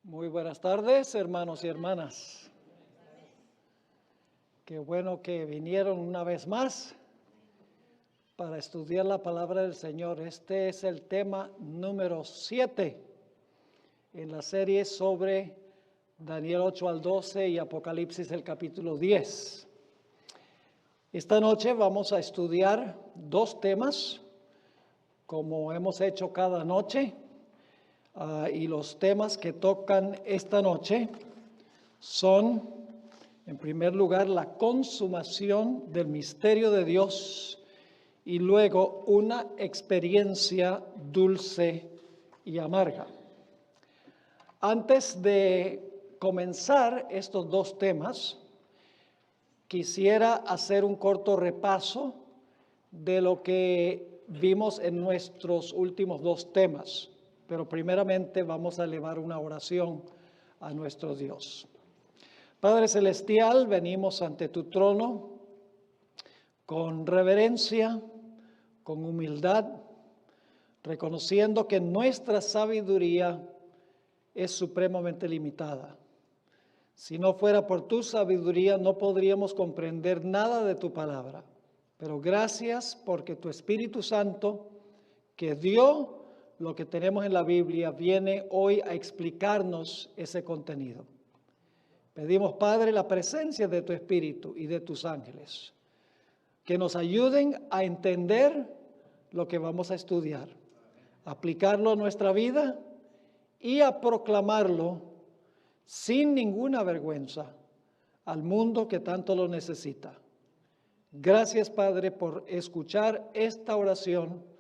Muy buenas tardes, hermanos y hermanas. Qué bueno que vinieron una vez más para estudiar la palabra del Señor. Este es el tema número 7 en la serie sobre Daniel 8 al 12 y Apocalipsis el capítulo 10. Esta noche vamos a estudiar dos temas, como hemos hecho cada noche. Y los temas que tocan esta noche son, en primer lugar, la consumación del misterio de Dios y luego una experiencia dulce y amarga. Antes de comenzar estos dos temas, quisiera hacer un corto repaso de lo que vimos en nuestros últimos dos temas. Pero primeramente vamos a elevar una oración a nuestro Dios. Padre Celestial, venimos ante tu trono con reverencia, con humildad, reconociendo que nuestra sabiduría es supremamente limitada. Si no fuera por tu sabiduría, no podríamos comprender nada de tu palabra. Pero gracias porque tu Espíritu Santo, que dio lo que tenemos en la Biblia, viene hoy a explicarnos ese contenido. Pedimos, Padre, la presencia de tu Espíritu y de tus ángeles, que nos ayuden a entender lo que vamos a estudiar, aplicarlo a nuestra vida y a proclamarlo sin ninguna vergüenza al mundo que tanto lo necesita. Gracias, Padre, por escuchar esta oración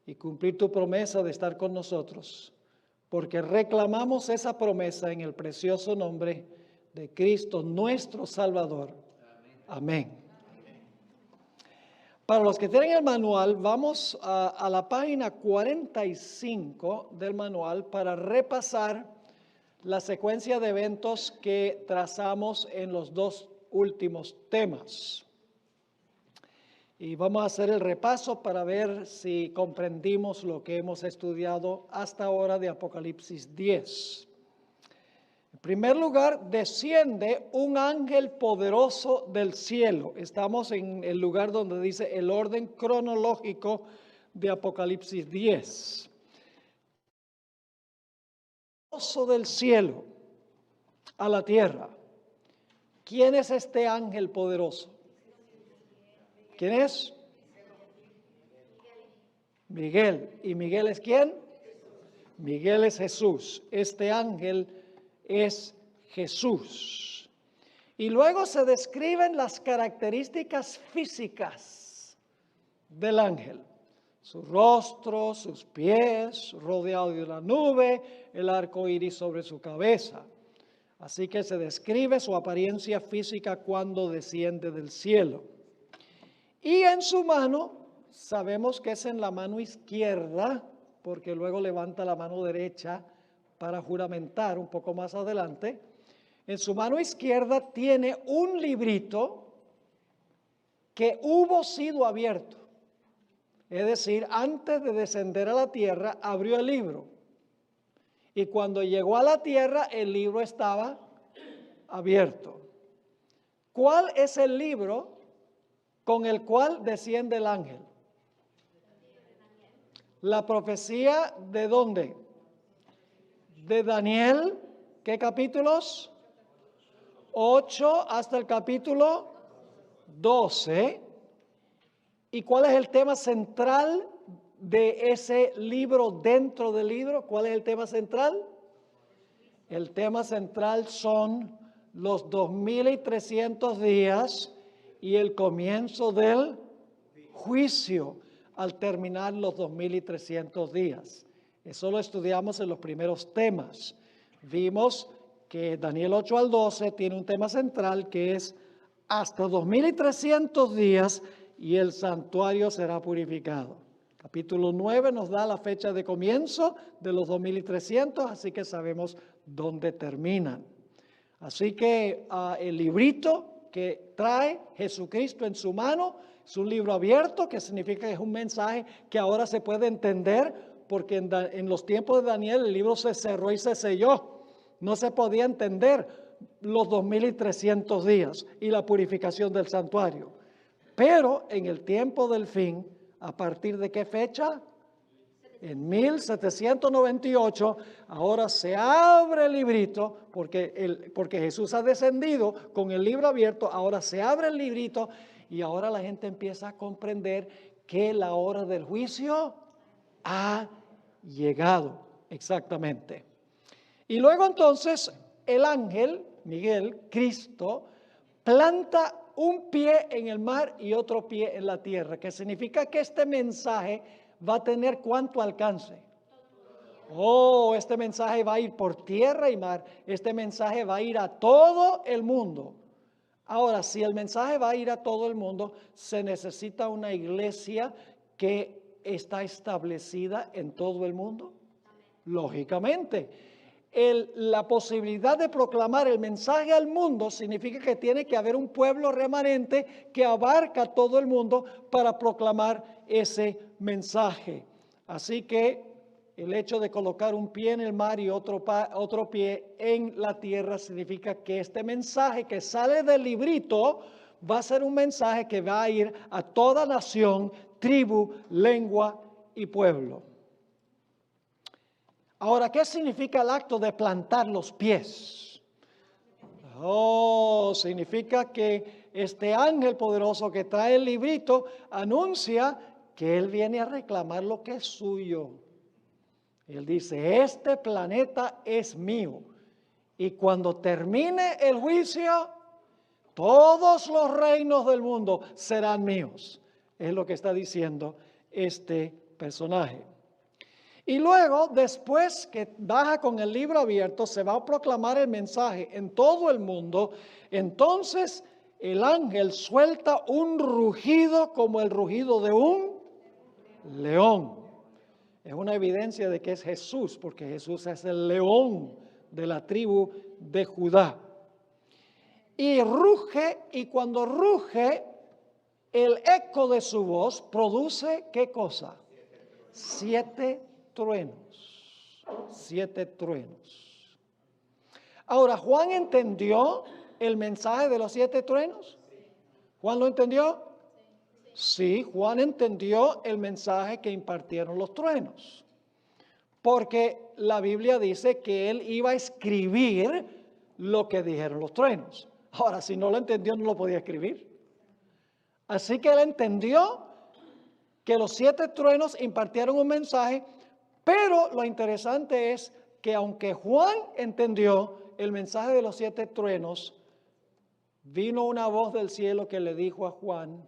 y cumplir tu promesa de estar con nosotros, porque reclamamos esa promesa en el precioso nombre de Cristo, nuestro Salvador. Amén. Para los que tienen el manual, vamos a la página 45 del manual para repasar la secuencia de eventos que trazamos en los dos últimos temas. Y vamos a hacer el repaso para ver si comprendimos lo que hemos estudiado hasta ahora de Apocalipsis 10. En primer lugar, desciende un ángel poderoso del cielo. Estamos en el lugar donde dice el orden cronológico de Apocalipsis 10. Poderoso del cielo a la tierra. ¿Quién es este ángel poderoso? ¿Quién es? Miguel. ¿Y Miguel es quién? Miguel es Jesús. Este ángel es Jesús. Y luego se describen las características físicas del ángel. Su rostro, sus pies, rodeado de una nube, el arco iris sobre su cabeza. Así que se describe su apariencia física cuando desciende del cielo. Y en su mano, sabemos que es en la mano izquierda, porque luego levanta la mano derecha para juramentar un poco más adelante. En su mano izquierda tiene un librito que hubo sido abierto. Es decir, antes de descender a la tierra, abrió el libro. Y cuando llegó a la tierra, el libro estaba abierto. ¿Cuál es el libro con el cual desciende el ángel? La profecía ¿de dónde? De Daniel. ¿Qué capítulos? 8 hasta el capítulo 12. ¿Y cuál es el tema central de ese libro dentro del libro? ¿Cuál es el tema central? El tema central son los 2300 días y el comienzo del juicio al terminar los 2300 días. Eso lo estudiamos en los primeros temas. Vimos que Daniel 8 al 12 tiene un tema central que es hasta 2300 días y el santuario será purificado. Capítulo 9 nos da la fecha de comienzo de los 2300, así que sabemos dónde terminan. Así que el librito que trae Jesucristo en su mano es un libro abierto, que significa que es un mensaje que ahora se puede entender, porque en los tiempos de Daniel el libro se cerró y se selló. No se podía entender los 2300 días y la purificación del santuario. Pero en el tiempo del fin, ¿a partir de qué fecha? En 1798, ahora se abre el librito, porque Jesús ha descendido con el libro abierto, ahora se abre el librito y ahora la gente empieza a comprender que la hora del juicio ha llegado exactamente. Y luego entonces el ángel, Miguel, Cristo, planta un pie en el mar y otro pie en la tierra, que significa que este mensaje va a tener ¿cuánto alcance? Oh, este mensaje va a ir por tierra y mar. Este mensaje va a ir a todo el mundo. Ahora, si el mensaje va a ir a todo el mundo, se necesita una iglesia que está establecida en todo el mundo. Lógicamente, la posibilidad de proclamar el mensaje al mundo significa que tiene que haber un pueblo remanente que abarca todo el mundo para proclamar ese mensaje. Así que el hecho de colocar un pie en el mar y otro pie en la tierra significa que este mensaje que sale del librito va a ser un mensaje que va a ir a toda nación, tribu, lengua y pueblo. Ahora, ¿qué significa el acto de plantar los pies? Oh, significa que este ángel poderoso que trae el librito anuncia que él viene a reclamar lo que es suyo. Él dice, este planeta es mío. Y cuando termine el juicio, todos los reinos del mundo serán míos. Es lo que está diciendo este personaje. Y luego, después que baja con el libro abierto, se va a proclamar el mensaje en todo el mundo. Entonces, el ángel suelta un rugido como el rugido de un león. Es una evidencia de que es Jesús, porque Jesús es el león de la tribu de Judá. Y ruge, y cuando ruge, el eco de su voz produce, ¿qué cosa? 7 truenos. 7 truenos. Ahora, ¿Juan entendió el mensaje de los 7 truenos? ¿Juan lo entendió? Sí, Juan entendió el mensaje que impartieron los truenos. Porque la Biblia dice que él iba a escribir lo que dijeron los truenos. Ahora, si no lo entendió, no lo podía escribir. Así que él entendió que los 7 truenos impartieron un mensaje, pero lo interesante es que aunque Juan entendió el mensaje de los 7 truenos, vino una voz del cielo que le dijo a Juan,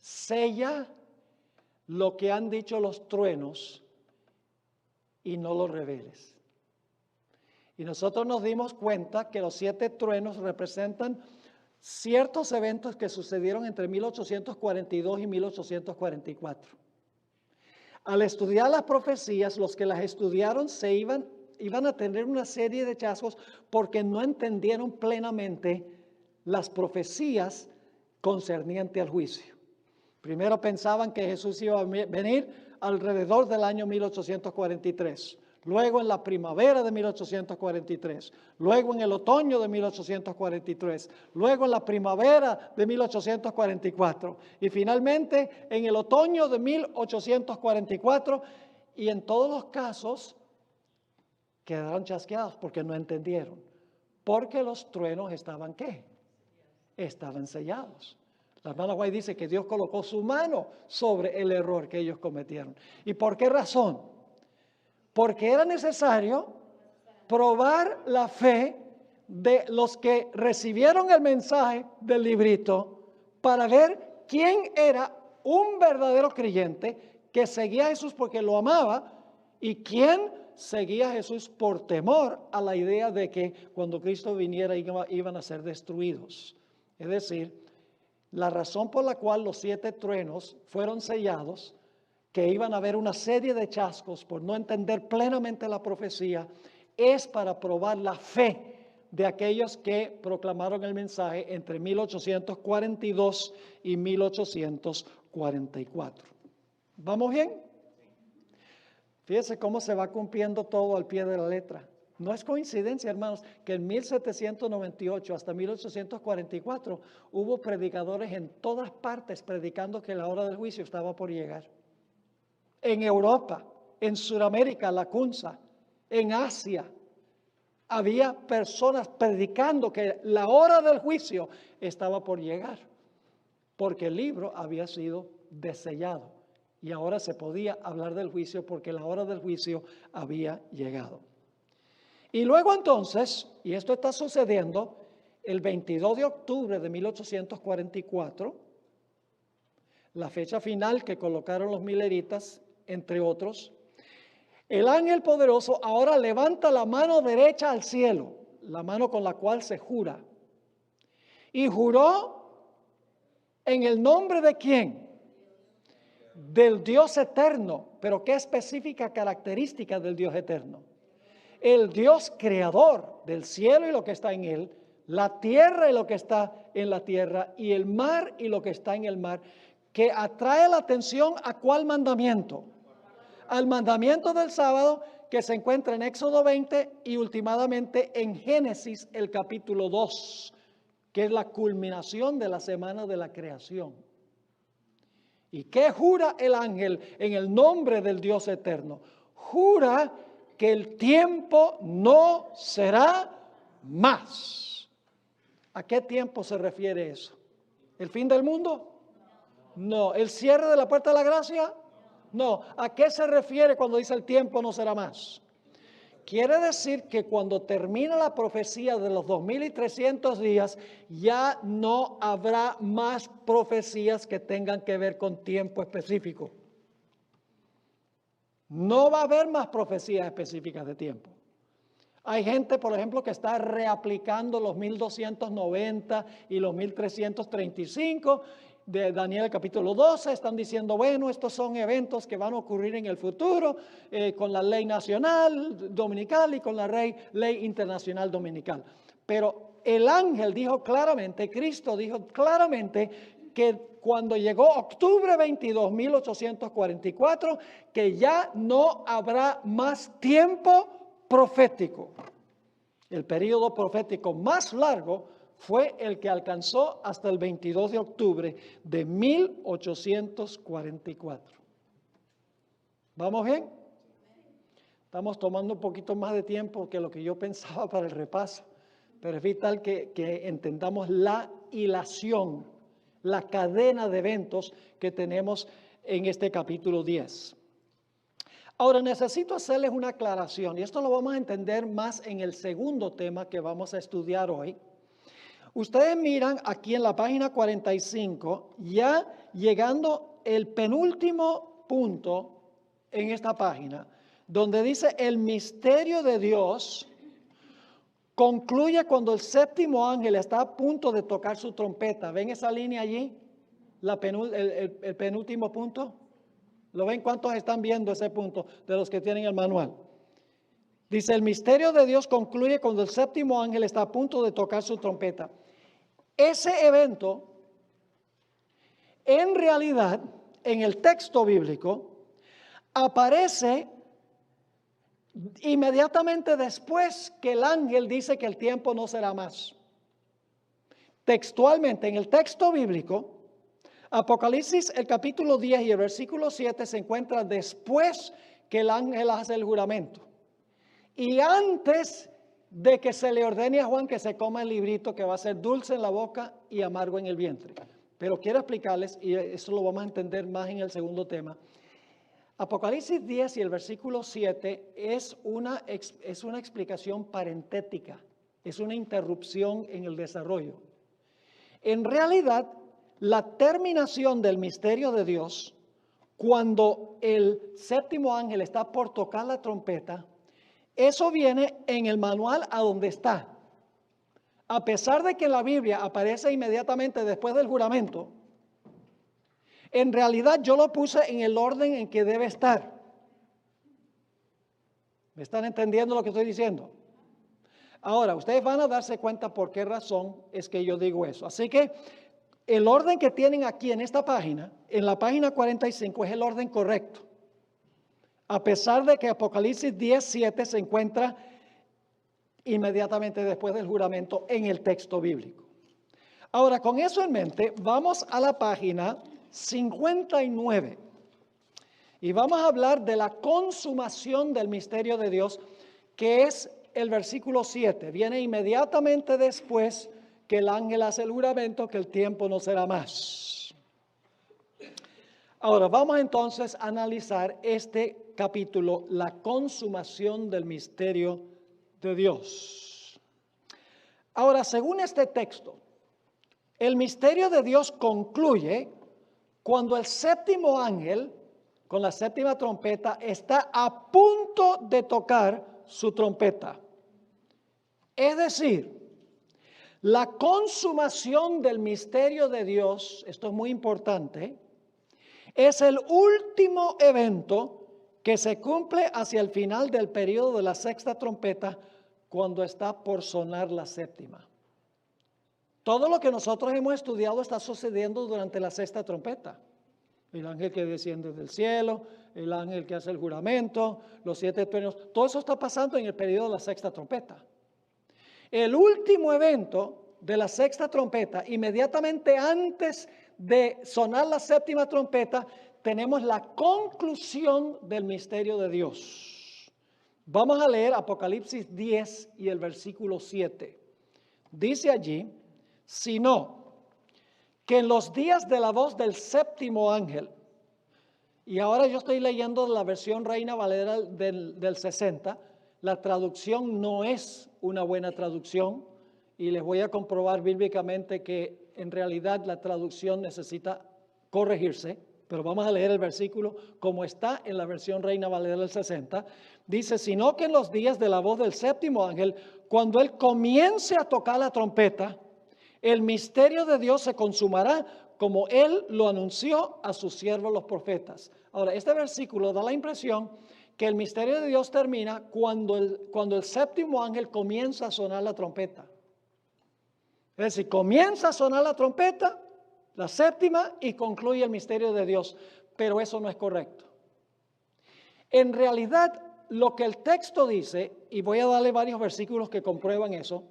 sella lo que han dicho los truenos y no lo reveles. Y nosotros nos dimos cuenta que los 7 truenos representan ciertos eventos que sucedieron entre 1842 y 1844. Al estudiar las profecías, los que las estudiaron iban a tener una serie de hallazgos porque no entendieron plenamente las profecías concernientes al juicio. Primero pensaban que Jesús iba a venir alrededor del año 1843. Luego en la primavera de 1843, luego en el otoño de 1843, luego en la primavera de 1844 y finalmente en el otoño de 1844, y en todos los casos quedaron chasqueados porque no entendieron, porque los truenos estaban ¿qué? Estaban sellados. La hermana White dice que Dios colocó su mano sobre el error que ellos cometieron. ¿Y por qué razón? Porque era necesario probar la fe de los que recibieron el mensaje del librito para ver quién era un verdadero creyente que seguía a Jesús porque lo amaba y quién seguía a Jesús por temor a la idea de que cuando Cristo viniera iban a ser destruidos. Es decir, la razón por la cual los 7 truenos fueron sellados, que iban a haber una serie de chascos por no entender plenamente la profecía, es para probar la fe de aquellos que proclamaron el mensaje entre 1842 y 1844. ¿Vamos bien? Fíjese cómo se va cumpliendo todo al pie de la letra. No es coincidencia, hermanos, que en 1798 hasta 1844 hubo predicadores en todas partes predicando que la hora del juicio estaba por llegar. En Europa, en Sudamérica, la Kunza, en Asia, había personas predicando que la hora del juicio estaba por llegar, porque el libro había sido desellado y ahora se podía hablar del juicio porque la hora del juicio había llegado. Y luego entonces, y esto está sucediendo, el 22 de octubre de 1844, la fecha final que colocaron los mileritas, entre otros, el ángel poderoso ahora levanta la mano derecha al cielo, la mano con la cual se jura. Y juró en el nombre de ¿quién? Del Dios eterno. Pero ¿qué específica característica del Dios eterno? El Dios creador del cielo y lo que está en él, la tierra y lo que está en la tierra, y el mar y lo que está en el mar, que atrae la atención ¿a cuál mandamiento? Al mandamiento del sábado, que se encuentra en Éxodo 20 y últimamente en Génesis el capítulo 2, que es la culminación de la semana de la creación. ¿Y qué jura el ángel en el nombre del Dios eterno? Jura que el tiempo no será más. ¿A qué tiempo se refiere eso? ¿El fin del mundo? No. ¿El cierre de la puerta de la gracia? No. ¿A qué se refiere cuando dice el tiempo no será más? Quiere decir que cuando termina la profecía de los 2300 días, ya no habrá más profecías que tengan que ver con tiempo específico. No va a haber más profecías específicas de tiempo. Hay gente, por ejemplo, que está reaplicando los 1290 y los 1335 de Daniel capítulo 12. Están diciendo, bueno, estos son eventos que van a ocurrir en el futuro con la ley nacional dominical y con la ley internacional dominical. Pero el ángel dijo claramente, Cristo dijo claramente que cuando llegó octubre 22, 1844, que ya no habrá más tiempo profético. El periodo profético más largo fue el que alcanzó hasta el 22 de octubre de 1844. ¿Vamos bien? Estamos tomando un poquito más de tiempo que lo que yo pensaba para el repaso, pero es vital que entendamos la hilación, la cadena de eventos que tenemos en este capítulo 10. Ahora necesito hacerles una aclaración y esto lo vamos a entender más en el segundo tema que vamos a estudiar hoy. Ustedes miran aquí en la página 45, ya llegando el penúltimo punto en esta página, donde dice el misterio de Dios concluye cuando el séptimo ángel está a punto de tocar su trompeta. ¿Ven esa línea allí? El penúltimo punto. ¿Lo ven? ¿Cuántos están viendo ese punto de los que tienen el manual? Dice, el misterio de Dios concluye cuando el séptimo ángel está a punto de tocar su trompeta. Ese evento, en realidad, en el texto bíblico, aparece inmediatamente después que el ángel dice que el tiempo no será más. Textualmente, en el texto bíblico, Apocalipsis, el capítulo 10 y el versículo 7 se encuentra después que el ángel hace el juramento. Y antes de que se le ordene a Juan que se coma el librito que va a ser dulce en la boca y amargo en el vientre. Pero quiero explicarles, y eso lo vamos a entender más en el segundo tema. Apocalipsis 10 y el versículo 7 es una explicación parentética, es una interrupción en el desarrollo. En realidad, la terminación del misterio de Dios, cuando el séptimo ángel está por tocar la trompeta, eso viene en el manual a donde está. A pesar de que en la Biblia aparece inmediatamente después del juramento, en realidad yo lo puse en el orden en que debe estar. ¿Me están entendiendo lo que estoy diciendo? Ahora, ustedes van a darse cuenta por qué razón es que yo digo eso. Así que el orden que tienen aquí en esta página, en la página 45, es el orden correcto. A pesar de que Apocalipsis 10:7 se encuentra inmediatamente después del juramento en el texto bíblico. Ahora, con eso en mente, vamos a la página 59 y vamos a hablar de la consumación del misterio de Dios, que es el versículo 7. Viene inmediatamente después que el ángel hace el juramento que el tiempo no será más. Ahora, vamos entonces a analizar este capítulo, la consumación del misterio de Dios. Ahora, según este texto, el misterio de Dios concluye cuando el séptimo ángel, con la séptima trompeta, está a punto de tocar su trompeta. Es decir, la consumación del misterio de Dios, esto es muy importante, es el último evento que se cumple hacia el final del periodo de la sexta trompeta, cuando está por sonar la séptima. Todo lo que nosotros hemos estudiado está sucediendo durante la sexta trompeta. El ángel que desciende del cielo, el ángel que hace el juramento, los 7 truenos, todo eso está pasando en el periodo de la sexta trompeta. El último evento de la sexta trompeta, inmediatamente antes de sonar la séptima trompeta, tenemos la conclusión del misterio de Dios. Vamos a leer Apocalipsis 10 y el versículo 7. Dice allí: sino que en los días de la voz del séptimo ángel, y ahora yo estoy leyendo la versión Reina Valera del 60, la traducción no es una buena traducción, y les voy a comprobar bíblicamente que en realidad la traducción necesita corregirse, pero vamos a leer el versículo como está en la versión Reina Valera del 60. Dice: sino que en los días de la voz del séptimo ángel, cuando él comience a tocar la trompeta, el misterio de Dios se consumará como él lo anunció a sus siervos los profetas. Ahora, este versículo da la impresión que el misterio de Dios termina cuando el séptimo ángel comienza a sonar la trompeta. Es decir, comienza a sonar la trompeta, la séptima, y concluye el misterio de Dios. Pero eso no es correcto. En realidad, lo que el texto dice, y voy a darle varios versículos que comprueban eso,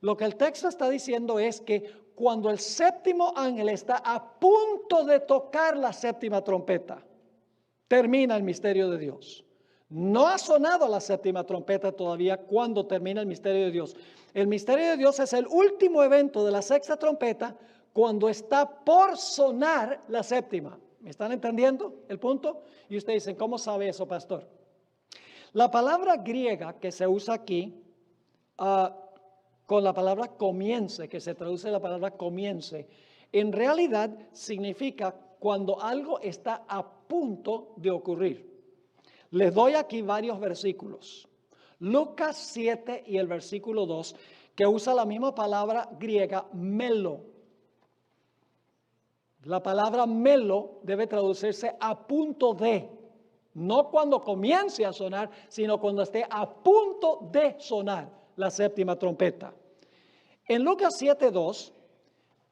lo que el texto está diciendo es que cuando el séptimo ángel está a punto de tocar la séptima trompeta, termina el misterio de Dios. No ha sonado la séptima trompeta todavía cuando termina el misterio de Dios. El misterio de Dios es el último evento de la sexta trompeta cuando está por sonar la séptima. ¿Me están entendiendo el punto? Y ustedes dicen: ¿cómo sabe eso, pastor? La palabra griega que se usa aquí, con la palabra comience, que se traduce la palabra comience, en realidad significa cuando algo está a punto de ocurrir. Les doy aquí varios versículos. Lucas 7 y el versículo 2, que usa la misma palabra griega melo. La palabra melo debe traducirse a punto de, no cuando comience a sonar, sino cuando esté a punto de sonar la séptima trompeta. En Lucas 7:2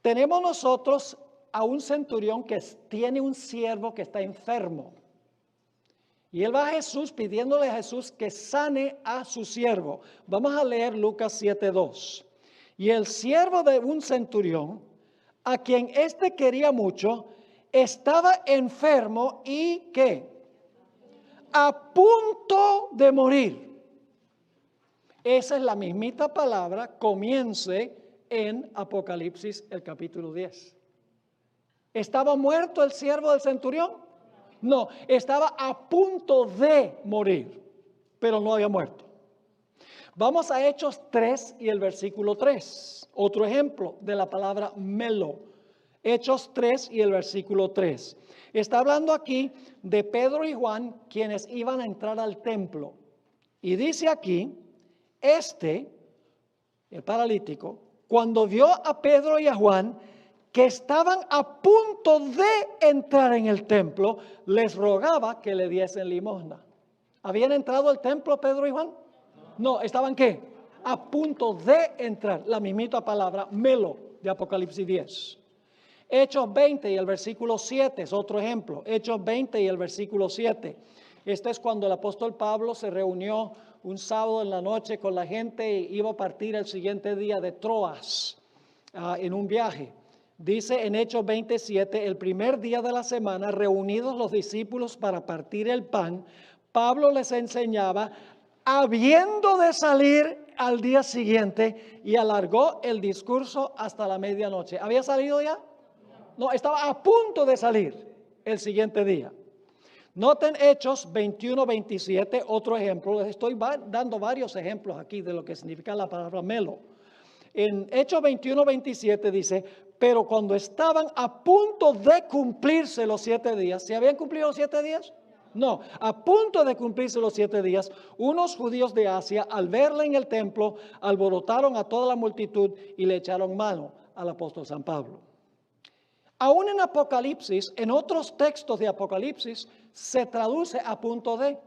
tenemos nosotros a un centurión que tiene un siervo que está enfermo. Y él va a Jesús pidiéndole a Jesús que sane a su siervo. Vamos a leer Lucas 7:2. Y el siervo de un centurión, a quien éste quería mucho, estaba enfermo y ¿qué? A punto de morir. Esa es la mismita palabra, comience, en Apocalipsis el capítulo 10. ¿Estaba muerto el siervo del centurión? No, estaba a punto de morir, pero no había muerto. Vamos a Hechos 3 y el versículo 3. Otro ejemplo de la palabra melo. Hechos 3 y el versículo 3. Está hablando aquí de Pedro y Juan, quienes iban a entrar al templo. Y dice aquí: el paralítico, cuando vio a Pedro y a Juan, que estaban a punto de entrar en el templo, les rogaba que le diesen limosna. ¿Habían entrado al templo Pedro y Juan? No, ¿estaban qué? A punto de entrar. La mismita palabra, melo, de Apocalipsis 10. Hechos 20 y el versículo 7 es otro ejemplo. Hechos 20 y el versículo 7. Este es cuando el apóstol Pablo se reunió un sábado en la noche con la gente y iba a partir el siguiente día de Troas en un viaje. Dice en Hechos 27, el primer día de la semana, reunidos los discípulos para partir el pan, Pablo les enseñaba, habiendo de salir al día siguiente, y alargó el discurso hasta la medianoche. ¿Había salido ya? No, estaba a punto de salir el siguiente día. Noten Hechos 21-27, otro ejemplo. Les estoy dando varios ejemplos aquí de lo que significa la palabra melo. En Hechos 21-27 dice, pero cuando estaban a punto de cumplirse los 7 días, ¿se habían cumplido los 7 días? No, a punto de cumplirse los 7 días, unos judíos de Asia, al verla en el templo, alborotaron a toda la multitud y le echaron mano al apóstol San Pablo. Aún en Apocalipsis, en otros textos de Apocalipsis, se traduce a punto de,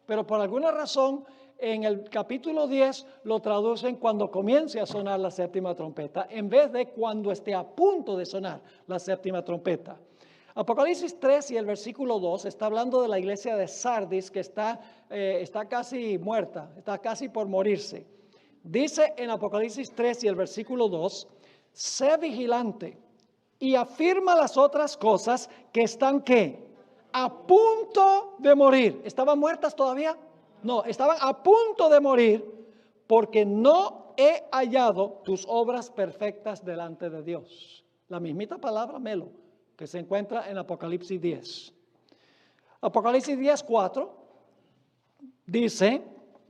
pero por alguna razón en el capítulo 10 lo traducen cuando comience a sonar la séptima trompeta, en vez de cuando esté a punto de sonar la séptima trompeta. Apocalipsis 3 y el versículo 2 está hablando de la iglesia de Sardis que está casi muerta, está casi por morirse. Dice en Apocalipsis 3 y el versículo 2, sé vigilante y afirma las otras cosas que están ¿qué? A punto de morir. ¿Estaban muertas todavía? No, estaban a punto de morir porque no he hallado tus obras perfectas delante de Dios. La mismita palabra melo que se encuentra en Apocalipsis 10. Apocalipsis 10:4 dice,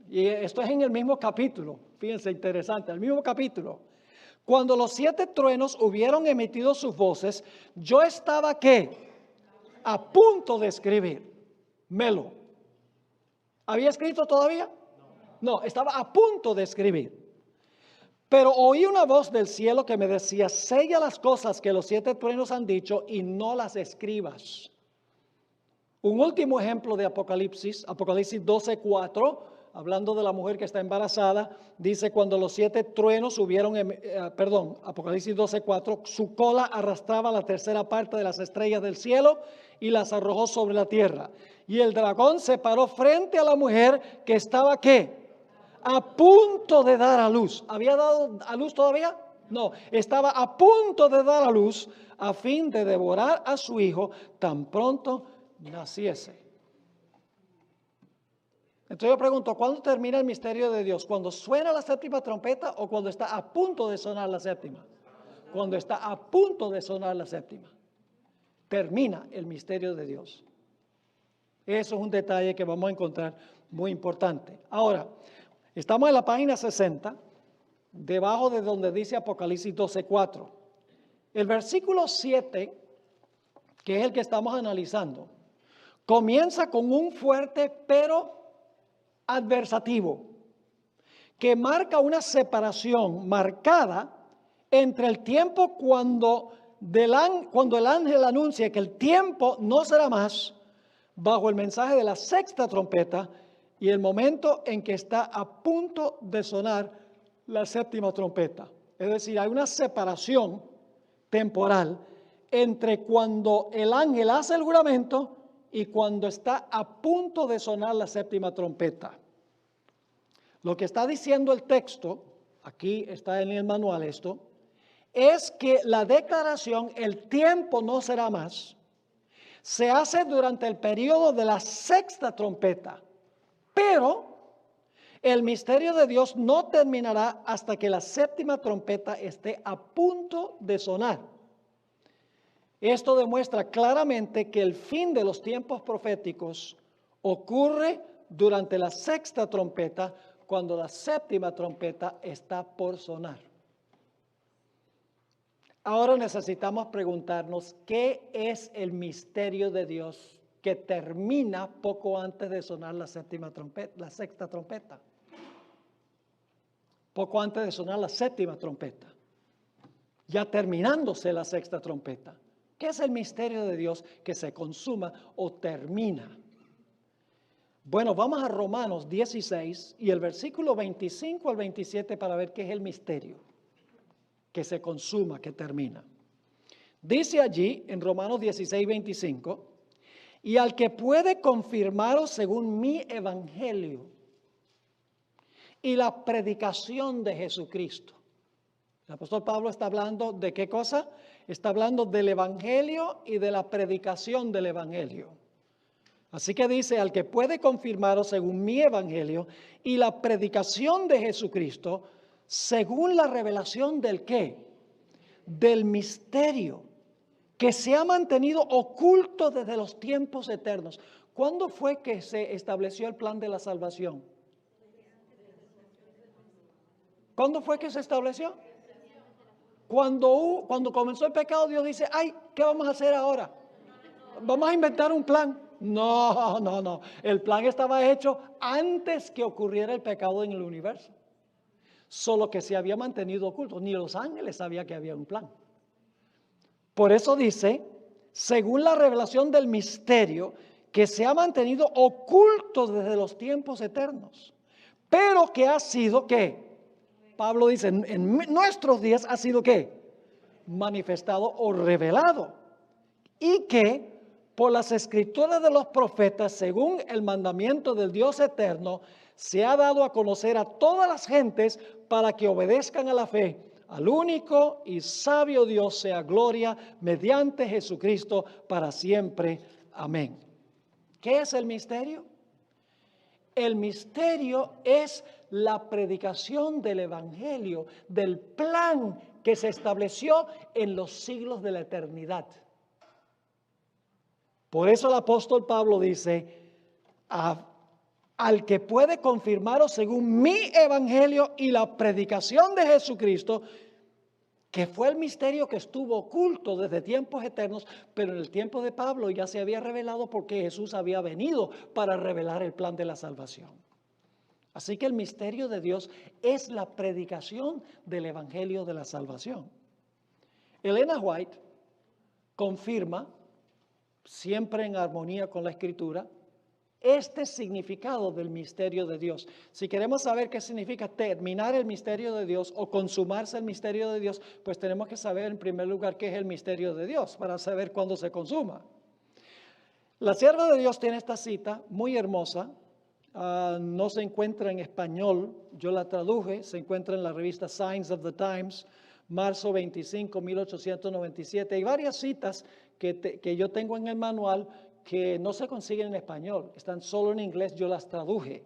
y esto es en el mismo capítulo, fíjense interesante, el mismo capítulo. Cuando los 7 truenos hubieron emitido sus voces, yo estaba ¿qué? A punto de escribir. Melo. ¿Había escrito todavía? No, estaba a punto de escribir. Pero oí una voz del cielo que me decía, sella las cosas que los 7 truenos han dicho y no las escribas. Un último ejemplo de Apocalipsis, Apocalipsis 12:4, hablando de la mujer que está embarazada, dice cuando los 7 truenos Apocalipsis 12:4, su cola arrastraba la tercera parte de las estrellas del cielo y las arrojó sobre la tierra. Y el dragón se paró frente a la mujer que estaba ¿qué? A punto de dar a luz. ¿Había dado a luz todavía? No, estaba a punto de dar a luz a fin de devorar a su hijo tan pronto naciese. Entonces yo pregunto, ¿cuándo termina el misterio de Dios? ¿Cuando suena la séptima trompeta o cuando está a punto de sonar la séptima? Cuando está a punto de sonar la séptima. Termina el misterio de Dios. Eso es un detalle que vamos a encontrar muy importante. Ahora, estamos en la página 60, debajo de donde dice Apocalipsis 12:4. El versículo 7, que es el que estamos analizando, comienza con un fuerte pero adversativo, que marca una separación marcada entre el tiempo cuando el ángel anuncia que el tiempo no será más, bajo el mensaje de la sexta trompeta, y el momento en que está a punto de sonar la séptima trompeta. Es decir, hay una separación temporal entre cuando el ángel hace el juramento y cuando está a punto de sonar la séptima trompeta. Lo que está diciendo el texto, aquí está en el manual esto, es que la declaración, el tiempo no será más, se hace durante el periodo de la sexta trompeta, pero el misterio de Dios no terminará hasta que la séptima trompeta esté a punto de sonar. Esto demuestra claramente que el fin de los tiempos proféticos ocurre durante la sexta trompeta, cuando la séptima trompeta está por sonar. Ahora necesitamos preguntarnos, ¿qué es el misterio de Dios que termina poco antes de sonar la séptima trompeta, la sexta trompeta? Poco antes de sonar la séptima trompeta, ya terminándose la sexta trompeta. ¿Qué es el misterio de Dios que se consuma o termina? Bueno, vamos a Romanos 16 y el versículo 25 al 27 para ver qué es el misterio que se consuma, que termina. Dice allí en Romanos 16, 25, y al que puede confirmaros según mi evangelio. y la predicación de Jesucristo. El apóstol Pablo está hablando de ¿qué cosa? Está hablando del evangelio y de la predicación del evangelio. Así que dice, al que puede confirmaros según mi evangelio y la predicación de Jesucristo, según la revelación del ¿qué? Del misterio que se ha mantenido oculto desde los tiempos eternos. ¿Cuándo fue que se estableció el plan de la salvación? ¿Cuándo fue que se estableció? Cuando comenzó el pecado, Dios dice, ay, ¿qué vamos a hacer ahora? Vamos a inventar un plan. No. El plan estaba hecho antes que ocurriera el pecado en el universo. Solo que se había mantenido oculto. Ni los ángeles sabían que había un plan. Por eso dice, según la revelación del misterio, que se ha mantenido oculto desde los tiempos eternos. Pero que ha sido, ¿qué? Pablo dice, en nuestros días ha sido, ¿qué? Manifestado o revelado. Y que por las escrituras de los profetas, según el mandamiento del Dios eterno, se ha dado a conocer a todas las gentes para que obedezcan a la fe. Al único y sabio Dios sea gloria mediante Jesucristo para siempre. Amén. ¿Qué es el misterio? El misterio es la predicación del evangelio, del plan que se estableció en los siglos de la eternidad. Por eso el apóstol Pablo dice, al que puede confirmaros según mi evangelio y la predicación de Jesucristo, que fue el misterio que estuvo oculto desde tiempos eternos, pero en el tiempo de Pablo ya se había revelado porque Jesús había venido para revelar el plan de la salvación. Así que el misterio de Dios es la predicación del evangelio de la salvación. Elena White confirma, siempre en armonía con la Escritura, este significado del misterio de Dios. Si queremos saber qué significa terminar el misterio de Dios o consumarse el misterio de Dios, pues tenemos que saber en primer lugar qué es el misterio de Dios para saber cuándo se consuma. La sierva de Dios tiene esta cita muy hermosa. No se encuentra en español, yo la traduje, se encuentra en la revista Signs of the Times, marzo 25, 1897. Hay varias citas que yo tengo en el manual que no se consiguen en español, están solo en inglés, yo las traduje.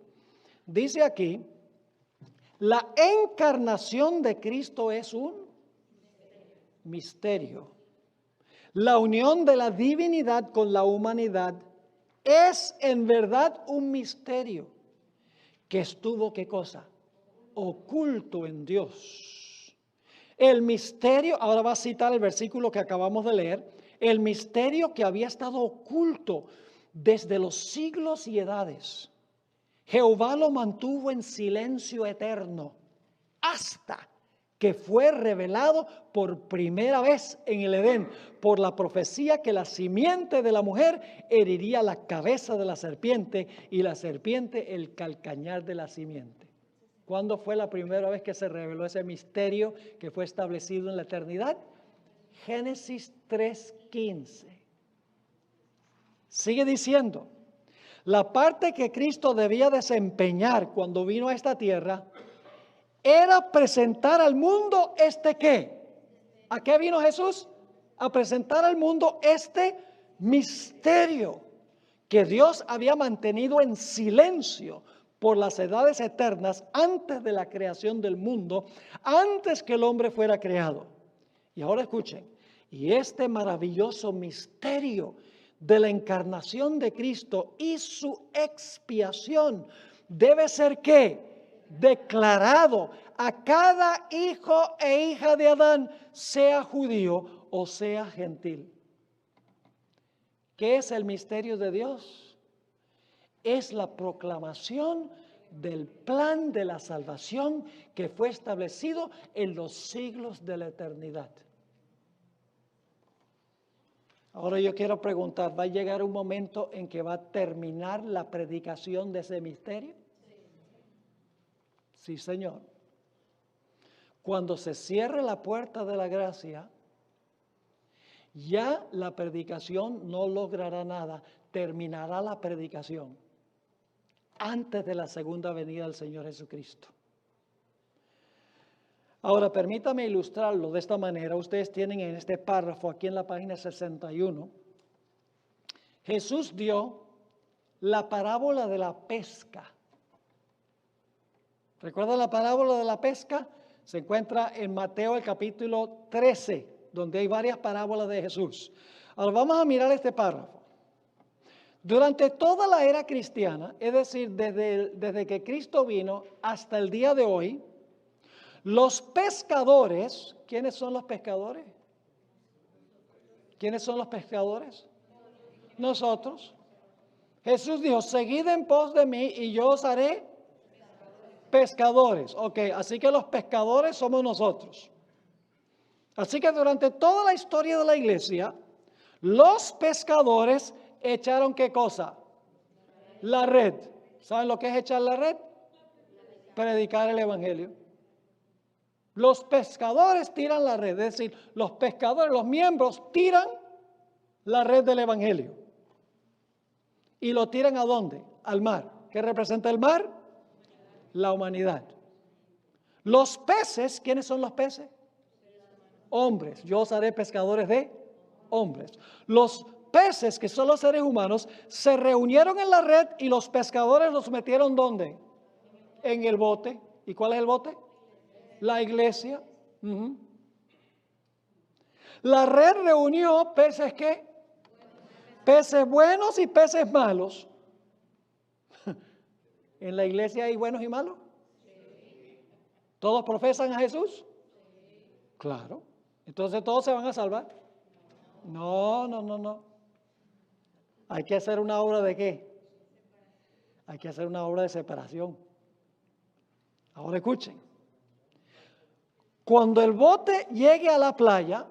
Dice aquí, la encarnación de Cristo es un misterio. La unión de la divinidad con la humanidad es en verdad un misterio que estuvo, ¿qué cosa? Oculto en Dios. El misterio, ahora va a citar el versículo que acabamos de leer, el misterio que había estado oculto desde los siglos y edades. Jehová lo mantuvo en silencio eterno hasta que fue revelado por primera vez en el Edén por la profecía que la simiente de la mujer heriría la cabeza de la serpiente y la serpiente el calcañar de la simiente. ¿Cuándo fue la primera vez que se reveló ese misterio que fue establecido en la eternidad? Génesis 3:15. Sigue diciendo, la parte que Cristo debía desempeñar cuando vino a esta tierra era presentar al mundo ¿qué? ¿A qué vino Jesús? A presentar al mundo este misterio que Dios había mantenido en silencio por las edades eternas antes de la creación del mundo, antes que el hombre fuera creado. Y ahora escuchen, y este maravilloso misterio de la encarnación de Cristo y su expiación debe ser ¿qué? Declarado a cada hijo e hija de Adán, sea judío o sea gentil. ¿Qué es el misterio de Dios? Es la proclamación del plan de la salvación que fue establecido en los siglos de la eternidad. Ahora yo quiero preguntar, ¿va a llegar un momento en que va a terminar la predicación de ese misterio? Sí, Señor. Cuando se cierre la puerta de la gracia, ya la predicación no logrará nada, terminará la predicación antes de la segunda venida del Señor Jesucristo. Ahora, permítame ilustrarlo de esta manera. Ustedes tienen en este párrafo, aquí en la página 61, Jesús dio la parábola de la pesca. ¿Recuerdan la parábola de la pesca? Se encuentra en Mateo el capítulo 13, donde hay varias parábolas de Jesús. Ahora vamos a mirar este párrafo. Durante toda la era cristiana, es decir, desde que Cristo vino hasta el día de hoy, los pescadores, ¿quiénes son los pescadores? ¿Quiénes son los pescadores? Nosotros. Jesús dijo, seguid en pos de mí y yo os haré pescadores. Ok, así que los pescadores somos nosotros. Así que durante toda la historia de la iglesia, los pescadores echaron ¿qué cosa? La red. ¿Saben lo que es echar la red? Predicar el evangelio. Los pescadores tiran la red, es decir, los pescadores, los miembros tiran la red del evangelio. ¿Y lo tiran a dónde? Al mar. ¿Qué representa el mar? La humanidad. Los peces, ¿quiénes son los peces? Hombres. Yo os haré pescadores de hombres. Los peces, que son los seres humanos, se reunieron en la red y los pescadores los metieron ¿dónde? En el bote. ¿Y cuál es el bote? La iglesia. La red reunió peces ¿qué? Peces buenos y peces malos. ¿En la iglesia hay buenos y malos? ¿Todos profesan a Jesús? Claro. Entonces todos se van a salvar. No. Hay que hacer una obra de ¿qué? Hay que hacer una obra de separación. Ahora escuchen. Cuando el bote llegue a la playa,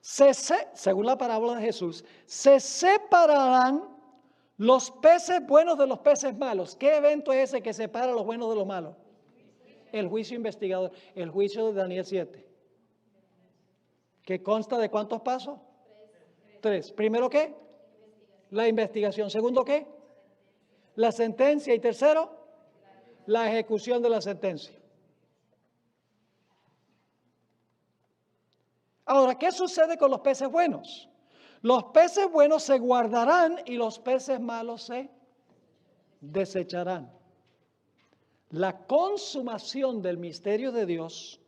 según la parábola de Jesús, se separarán los peces buenos de los peces malos. ¿Qué evento es ese que separa los buenos de los malos? El juicio investigador, el juicio de Daniel 7. ¿Que consta de cuántos pasos? 3. Primero, ¿qué? La investigación. Segundo, ¿qué? La sentencia. Y tercero, la ejecución de la sentencia. Ahora, ¿qué sucede con los peces buenos? Los peces buenos se guardarán y los peces malos se desecharán. La consumación del misterio de Dios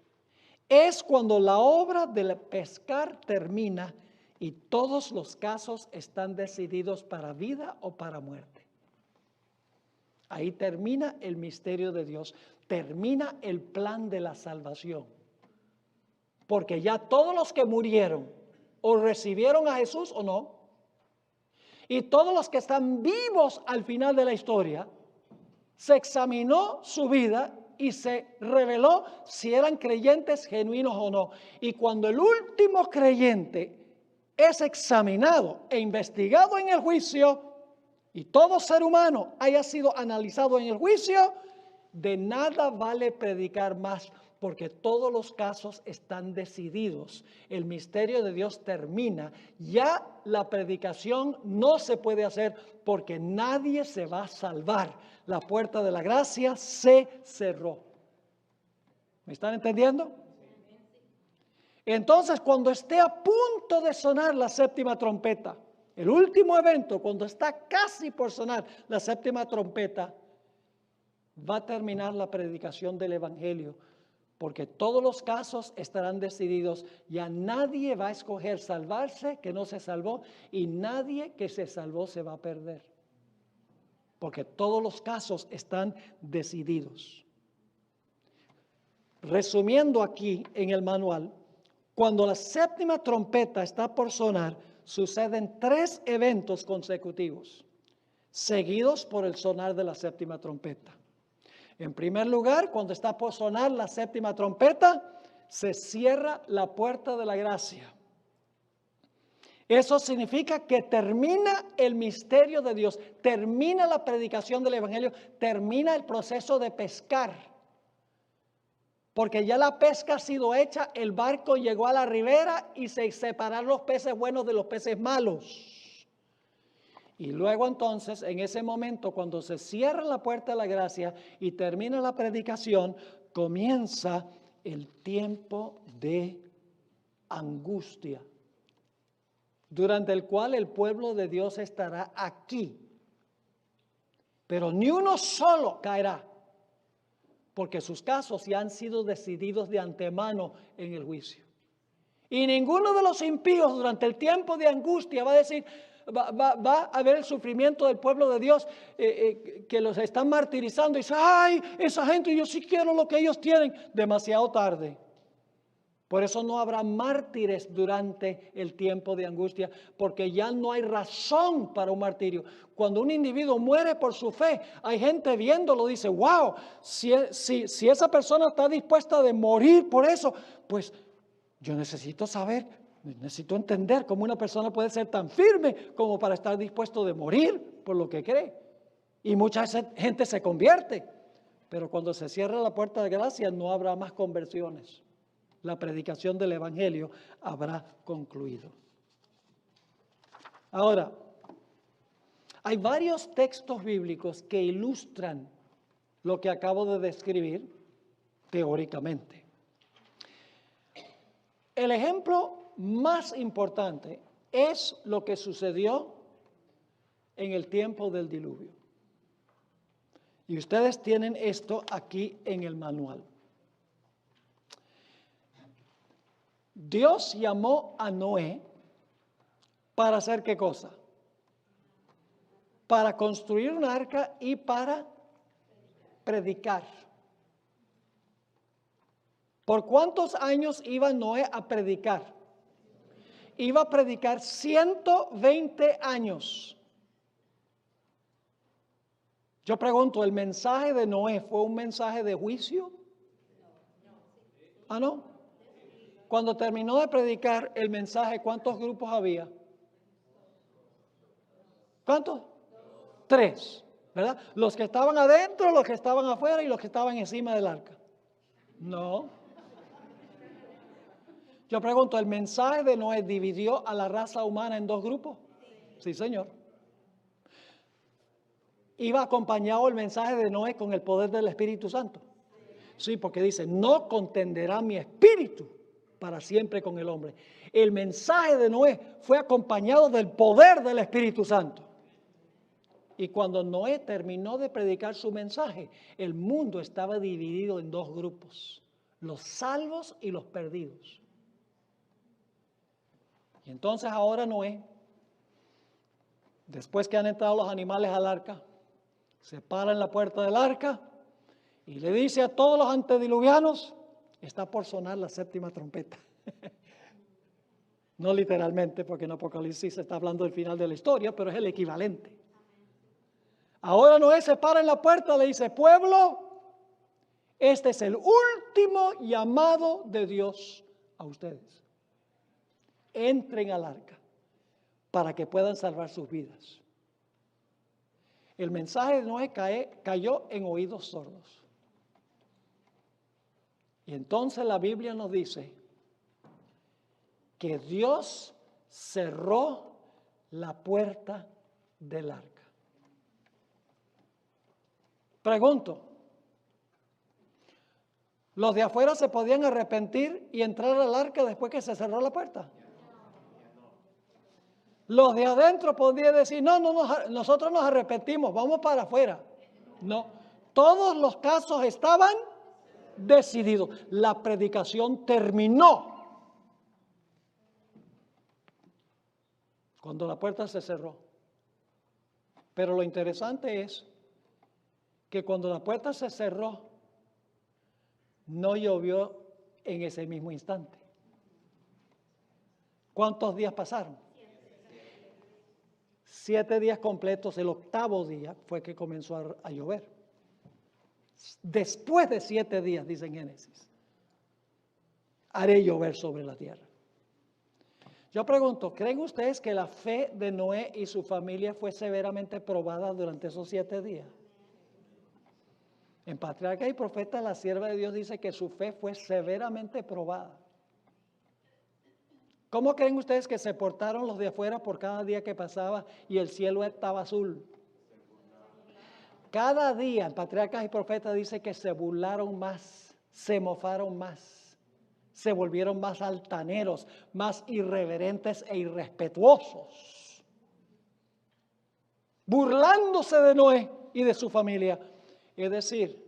es cuando la obra del pescar termina y todos los casos están decididos para vida o para muerte. Ahí termina el misterio de Dios, termina el plan de la salvación. Porque ya todos los que murieron o recibieron a Jesús o no, y todos los que están vivos al final de la historia, se examinó su vida y se reveló si eran creyentes genuinos o no. Y cuando el último creyente es examinado e investigado en el juicio, y todo ser humano haya sido analizado en el juicio, de nada vale predicar más, porque todos los casos están decididos. El misterio de Dios termina. Ya la predicación no se puede hacer porque nadie se va a salvar. La puerta de la gracia se cerró. ¿Me están entendiendo? Entonces, cuando esté a punto de sonar la séptima trompeta, el último evento, cuando está casi por sonar la séptima trompeta, va a terminar la predicación del evangelio. Porque todos los casos estarán decididos. Ya nadie va a escoger salvarse que no se salvó. Y nadie que se salvó se va a perder. Porque todos los casos están decididos. Resumiendo aquí en el manual, cuando la séptima trompeta está por sonar, suceden 3 eventos consecutivos, seguidos por el sonar de la séptima trompeta. En primer lugar, cuando está por sonar la séptima trompeta, se cierra la puerta de la gracia. Eso significa que termina el misterio de Dios, termina la predicación del evangelio, termina el proceso de pescar. Porque ya la pesca ha sido hecha, el barco llegó a la ribera y se separaron los peces buenos de los peces malos. Y luego entonces, en ese momento, cuando se cierra la puerta de la gracia y termina la predicación, comienza el tiempo de angustia, durante el cual el pueblo de Dios estará aquí. Pero ni uno solo caerá, porque sus casos ya han sido decididos de antemano en el juicio. Y ninguno de los impíos durante el tiempo de angustia va a decir, va a haber el sufrimiento del pueblo de Dios que los están martirizando y dice, ay, esa gente, yo sí quiero lo que ellos tienen. Demasiado tarde. Por eso no habrá mártires durante el tiempo de angustia, porque ya no hay razón para un martirio. Cuando un individuo muere por su fe, hay gente viéndolo, dice, wow, si esa persona está dispuesta de morir por eso, pues yo necesito saber, necesito entender cómo una persona puede ser tan firme como para estar dispuesto de morir por lo que cree. Y mucha gente se convierte, pero cuando se cierra la puerta de gracia no habrá más conversiones. La predicación del evangelio habrá concluido. Ahora, hay varios textos bíblicos que ilustran lo que acabo de describir teóricamente. El ejemplo más importante es lo que sucedió en el tiempo del diluvio. Y ustedes tienen esto aquí en el manual. Dios llamó a Noé para hacer ¿qué cosa? Para construir un arca y para predicar. ¿Por cuántos años iba Noé a predicar? Iba a predicar 120 años. Yo pregunto, ¿el mensaje de Noé fue un mensaje de juicio? ¿Ah, no? Cuando terminó de predicar el mensaje, ¿cuántos grupos había? ¿Cuántos? 3, ¿verdad? Los que estaban adentro, los que estaban afuera y los que estaban encima del arca. No. Yo pregunto, ¿el mensaje de Noé dividió a la raza humana en 2 grupos? Sí, señor. ¿Iba acompañado el mensaje de Noé con el poder del Espíritu Santo? Sí, porque dice, no contenderá mi espíritu para siempre con el hombre. El mensaje de Noé fue acompañado del poder del Espíritu Santo. Y cuando Noé terminó de predicar su mensaje, el mundo estaba dividido en 2 grupos, los salvos y los perdidos. Y entonces ahora Noé, después que han entrado los animales al arca, se para en la puerta del arca y le dice a todos los antediluvianos, está por sonar la 7ª trompeta. No literalmente, porque en Apocalipsis se está hablando del final de la historia, pero es el equivalente. Ahora Noé se para en la puerta y le dice, pueblo, este es el último llamado de Dios a ustedes. Entren al arca para que puedan salvar sus vidas. El mensaje de Noé cayó en oídos sordos. Y entonces la Biblia nos dice que Dios cerró la puerta del arca. Pregunto, ¿los de afuera se podían arrepentir y entrar al arca después que se cerró la puerta? Los de adentro podían decir, no, nosotros nos arrepentimos, vamos para afuera. No, todos los casos estaban decididos. La predicación terminó cuando la puerta se cerró. Pero lo interesante es que cuando la puerta se cerró, no llovió en ese mismo instante. ¿Cuántos días pasaron? 7 días completos. El 8º día fue que comenzó a llover. Después de 7 días, dice en Génesis, haré llover sobre la tierra. Yo pregunto, ¿creen ustedes que la fe de Noé y su familia fue severamente probada durante esos 7 días? En Patriarca y Profeta, la sierva de Dios dice que su fe fue severamente probada. ¿Cómo creen ustedes que se portaron los de afuera por cada día que pasaba y el cielo estaba azul? Cada día, en Patriarcas y Profetas dice que se burlaron más se mofaron más, se volvieron más altaneros, más irreverentes e irrespetuosos, burlándose de Noé y de su familia. Es decir,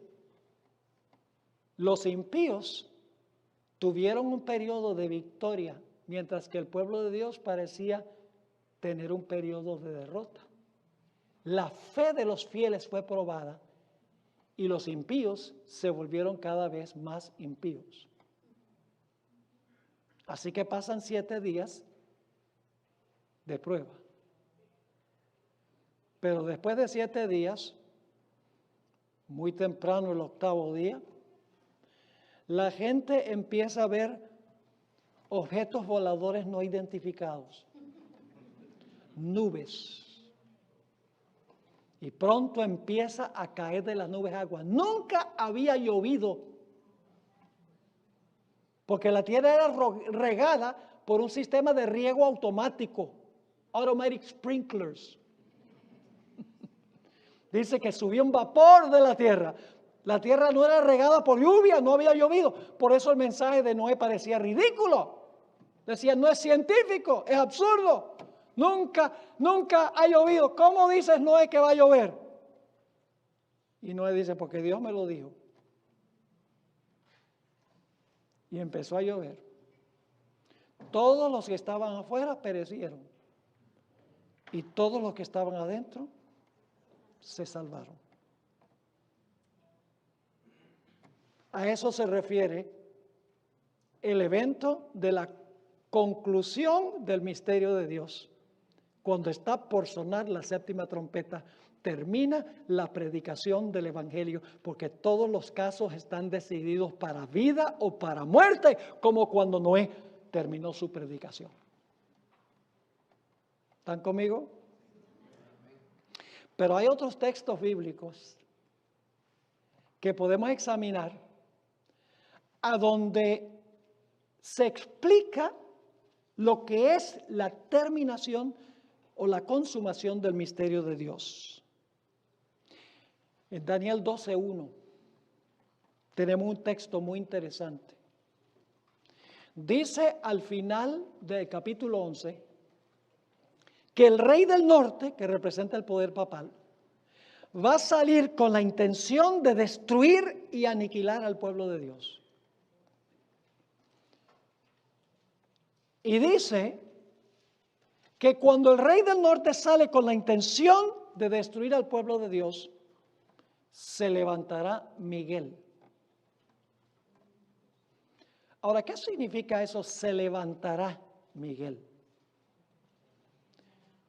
los impíos tuvieron un periodo de victoria, mientras que el pueblo de Dios parecía tener un periodo de derrota. La fe de los fieles fue probada y los impíos se volvieron cada vez más impíos. Así que pasan 7 días de prueba. Pero después de 7 días, muy temprano el 8º día, la gente empieza a ver objetos voladores no identificados, nubes. Y pronto empieza a caer de las nubes agua. Nunca había llovido, porque la tierra era regada por un sistema de riego automático, automatic sprinklers. Dice que subía un vapor de la tierra. La tierra no era regada por lluvia, no había llovido. Por eso el mensaje de Noé parecía ridículo. Decía, no es científico, es absurdo. Nunca ha llovido. ¿Cómo dices, Noé, que va a llover? Y Noé dice, porque Dios me lo dijo. Y empezó a llover. Todos los que estaban afuera perecieron. Y todos los que estaban adentro se salvaron. A eso se refiere el evento de la conclusión del misterio de Dios. Cuando está por sonar la 7ª trompeta, termina la predicación del Evangelio, porque todos los casos están decididos para vida o para muerte, como cuando Noé terminó su predicación. ¿Están conmigo? Pero hay otros textos bíblicos que podemos examinar a donde se explica lo que es la terminación o la consumación del misterio de Dios. En Daniel 12:1 tenemos un texto muy interesante. Dice al final del capítulo 11 que el rey del norte, que representa el poder papal, va a salir con la intención de destruir y aniquilar al pueblo de Dios. Y dice que cuando el rey del norte sale con la intención de destruir al pueblo de Dios, se levantará Miguel. Ahora, ¿qué significa eso? Se levantará Miguel.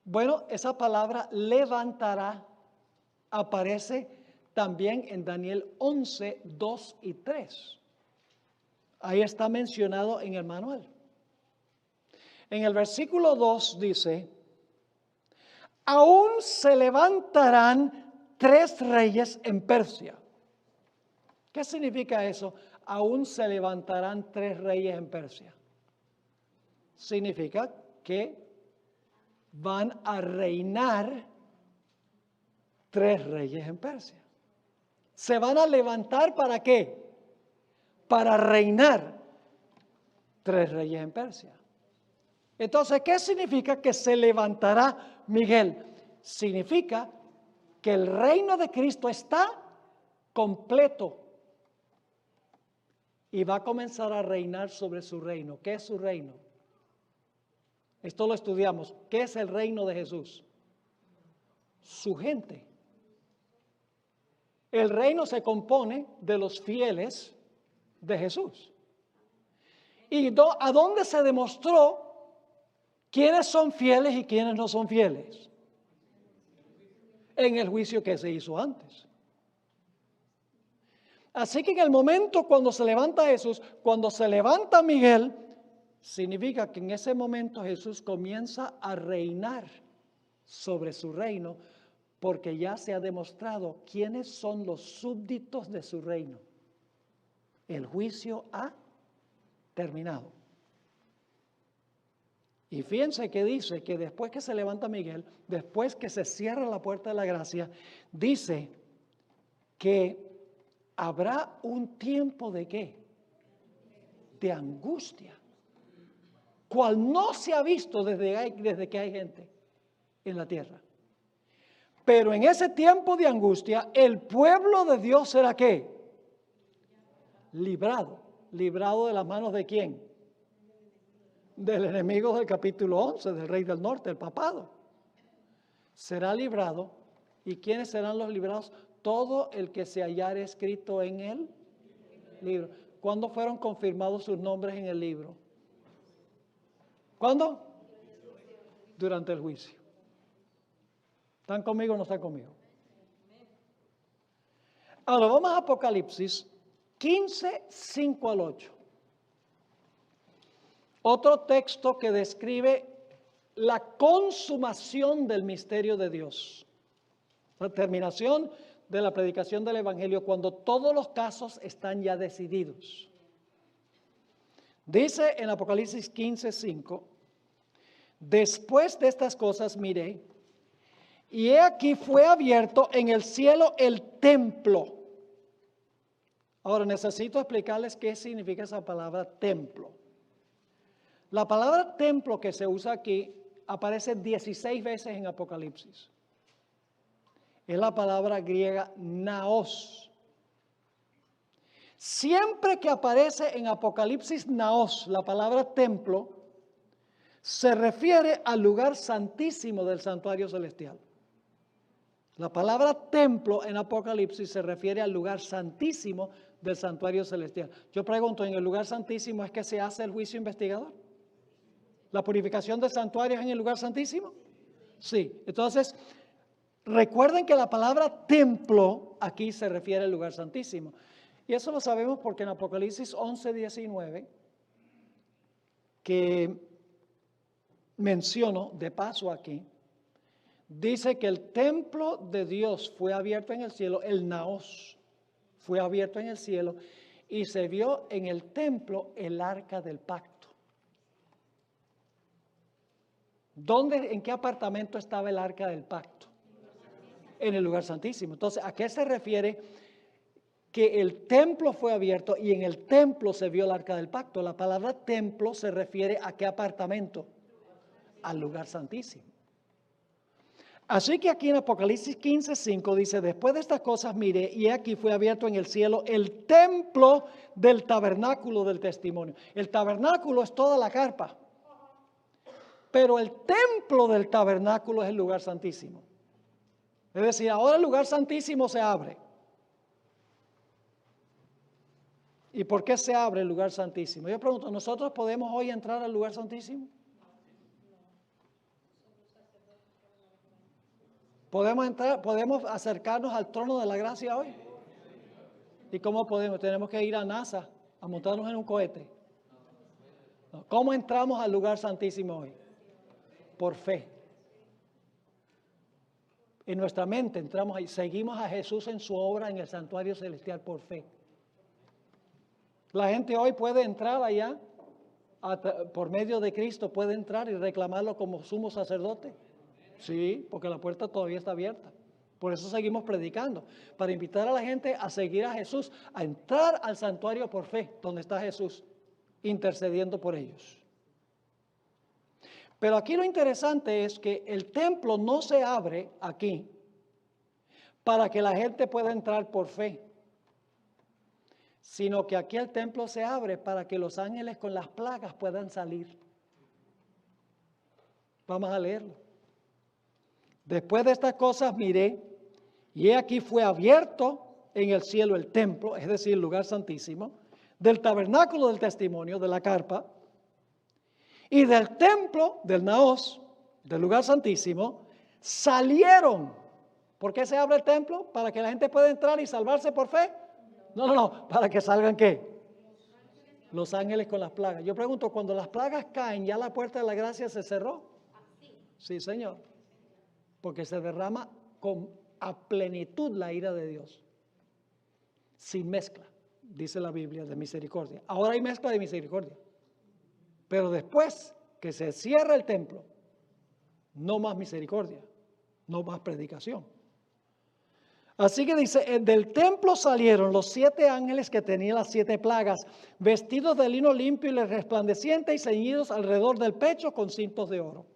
Bueno, esa palabra levantará aparece también en Daniel 11, 2 y 3. Ahí está mencionado en el manual. En el versículo 2 dice, aún se levantarán 3 reyes en Persia. ¿Qué significa eso? Aún se levantarán 3 reyes en Persia. Significa que van a reinar 3 reyes en Persia. ¿Se van a levantar para qué? Para reinar 3 reyes en Persia. Entonces, ¿qué significa que se levantará Miguel? Significa que el reino de Cristo está completo y va a comenzar a reinar sobre su reino. ¿Qué es su reino? Esto lo estudiamos. ¿Qué es el reino de Jesús? Su gente. El reino se compone de los fieles de Jesús. ¿Y a dónde se demostró quiénes son fieles y quiénes no son fieles? En el juicio que se hizo antes. Así que en el momento cuando se levanta Jesús, cuando se levanta Miguel, significa que en ese momento Jesús comienza a reinar sobre su reino, porque ya se ha demostrado quiénes son los súbditos de su reino. El juicio ha terminado. Y fíjense que dice que después que se levanta Miguel, después que se cierra la puerta de la gracia, dice que habrá un tiempo de ¿qué? De angustia, cual no se ha visto desde que hay gente en la tierra. Pero en ese tiempo de angustia, el pueblo de Dios será ¿qué? Librado. ¿Librado de las manos de quién? Del enemigo del capítulo 11, del rey del norte, el papado. Será librado. ¿Y quiénes serán los librados? Todo el que se hallara escrito en el libro. ¿Cuándo fueron confirmados sus nombres en el libro? ¿Cuándo? Durante el juicio. ¿Están conmigo o no están conmigo? Ahora vamos a Apocalipsis 15, 5 al 8. Otro texto que describe la consumación del misterio de Dios. La terminación de la predicación del Evangelio cuando todos los casos están ya decididos. Dice en Apocalipsis 15, 5, después de estas cosas miré, y he aquí fue abierto en el cielo el templo. Ahora necesito explicarles qué significa esa palabra templo. La palabra templo que se usa aquí aparece 16 veces en Apocalipsis. Es la palabra griega naos. Siempre que aparece en Apocalipsis naos, la palabra templo, se refiere al lugar santísimo del santuario celestial. La palabra templo en Apocalipsis se refiere al lugar santísimo del santuario celestial. Yo pregunto, ¿en el lugar santísimo es que se hace el juicio investigador? ¿La purificación del santuario es en el lugar santísimo? Sí. Entonces, recuerden que la palabra templo aquí se refiere al lugar santísimo. Y eso lo sabemos porque en Apocalipsis 11, 19, que menciono de paso aquí, dice que el templo de Dios fue abierto en el cielo, el naos fue abierto en el cielo y se vio en el templo el arca del pacto. ¿En qué apartamento estaba el arca del pacto? En el lugar santísimo. Entonces, ¿a qué se refiere que el templo fue abierto y en el templo se vio el arca del pacto? La palabra templo se refiere a qué apartamento? Al lugar santísimo. Así que aquí en Apocalipsis 15, 5 dice, después de estas cosas miré y aquí fue abierto en el cielo el templo del tabernáculo del testimonio. El tabernáculo es toda la carpa, pero el templo del tabernáculo es el lugar santísimo. Es decir, ahora el lugar santísimo se abre. ¿Y por qué se abre el lugar santísimo? Yo pregunto, ¿nosotros podemos hoy entrar al lugar santísimo? ¿Podemos entrar, podemos acercarnos al trono de la gracia hoy? ¿Y cómo podemos? Tenemos que ir a NASA a montarnos en un cohete. ¿Cómo entramos al lugar santísimo hoy? Por fe. En nuestra mente entramos ahí, seguimos a Jesús en su obra en el santuario celestial por fe. La gente hoy puede entrar allá, por medio de Cristo puede entrar y reclamarlo como sumo sacerdote. Sí, porque la puerta todavía está abierta. Por eso seguimos predicando, para invitar a la gente a seguir a Jesús, a entrar al santuario por fe, donde está Jesús, intercediendo por ellos. Pero aquí lo interesante es que el templo no se abre aquí para que la gente pueda entrar por fe, sino que aquí el templo se abre para que los ángeles con las plagas puedan salir. Vamos a leerlo. Después de estas cosas miré, y he aquí fue abierto en el cielo el templo, es decir, el lugar santísimo, del tabernáculo del testimonio, de la carpa, y del templo del naos, del lugar santísimo, salieron. ¿Por qué se abre el templo? ¿Para que la gente pueda entrar y salvarse por fe? No, ¿para que salgan qué? Los ángeles con las plagas. Yo pregunto, cuando las plagas caen, ¿ya la puerta de la gracia se cerró? Sí, Señor. Porque se derrama a plenitud la ira de Dios. Sin mezcla, dice la Biblia, de misericordia. Ahora hay mezcla de misericordia. Pero después que se cierra el templo, no más misericordia, no más predicación. Así que dice, del templo salieron los 7 ángeles que tenían las 7 plagas, vestidos de lino limpio y resplandeciente y ceñidos alrededor del pecho con cintos de oro.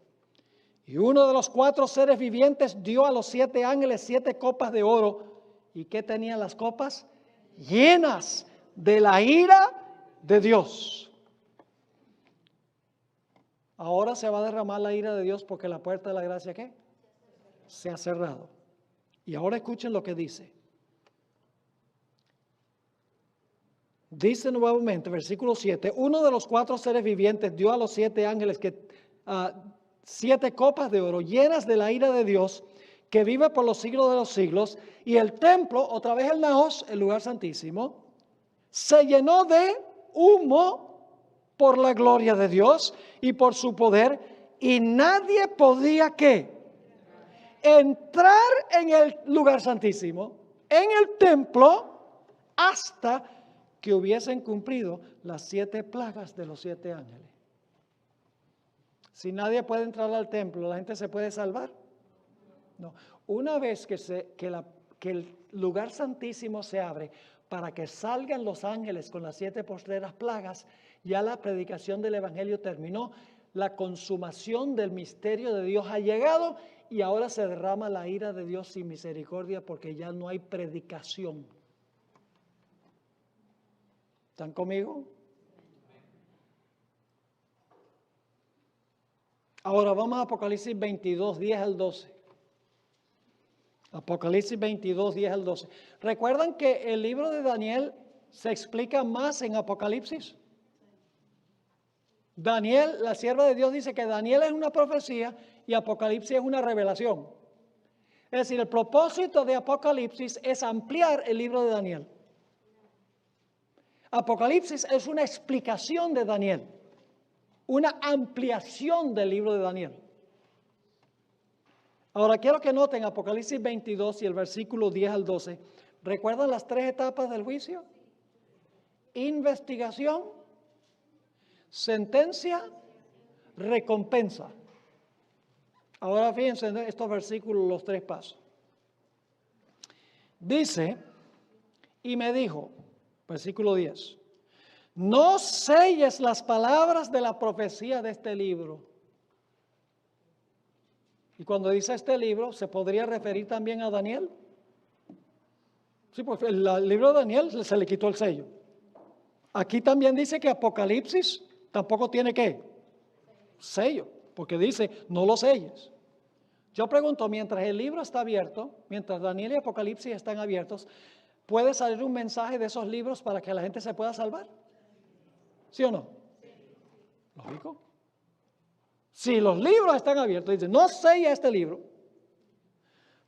Y uno de los 4 seres vivientes dio a los 7 ángeles 7 copas de oro. ¿Y qué tenían las copas? Llenas de la ira de Dios. Ahora se va a derramar la ira de Dios porque la puerta de la gracia, ¿qué? Se ha cerrado. Y ahora escuchen lo que dice. Dice nuevamente, versículo 7, uno de los 4 seres vivientes dio a los 7 ángeles 7 copas de oro llenas de la ira de Dios que vive por los siglos de los siglos, y el templo, otra vez el Naos, el lugar santísimo, se llenó de humo por la gloria de Dios y por su poder, y nadie podía ¿qué? Entrar en el lugar santísimo, en el templo, hasta que hubiesen cumplido las 7 plagas de los 7 ángeles. Si nadie puede entrar al templo, ¿la gente se puede salvar? No. Una vez que el lugar santísimo se abre para que salgan los ángeles con las 7 postreras plagas, ya la predicación del evangelio terminó, la consumación del misterio de Dios ha llegado y ahora se derrama la ira de Dios sin misericordia porque ya no hay predicación. ¿Están conmigo? Ahora vamos a Apocalipsis 22, 10 al 12. Apocalipsis 22, 10 al 12. ¿Recuerdan que el libro de Daniel se explica más en Apocalipsis? Daniel, la sierva de Dios, dice que Daniel es una profecía y Apocalipsis es una revelación. Es decir, el propósito de Apocalipsis es ampliar el libro de Daniel. Apocalipsis es una explicación de Daniel, una ampliación del libro de Daniel. Ahora quiero que noten Apocalipsis 22 y el versículo 10 al 12. ¿Recuerdan las 3 etapas del juicio? Investigación, sentencia, recompensa. Ahora fíjense en estos versículos, los 3 pasos. Dice, y me dijo, versículo 10, no selles las palabras de la profecía de este libro. Y cuando dice este libro, ¿se podría referir también a Daniel? Sí, pues el libro de Daniel se le quitó el sello. Aquí también dice que Apocalipsis tampoco tiene ¿qué? Sello, porque dice, no lo selles. Yo pregunto, mientras el libro está abierto, mientras Daniel y Apocalipsis están abiertos, ¿puede salir un mensaje de esos libros para que la gente se pueda salvar? ¿Sí o no? Lógico. Si los libros están abiertos, dice, no sella este libro,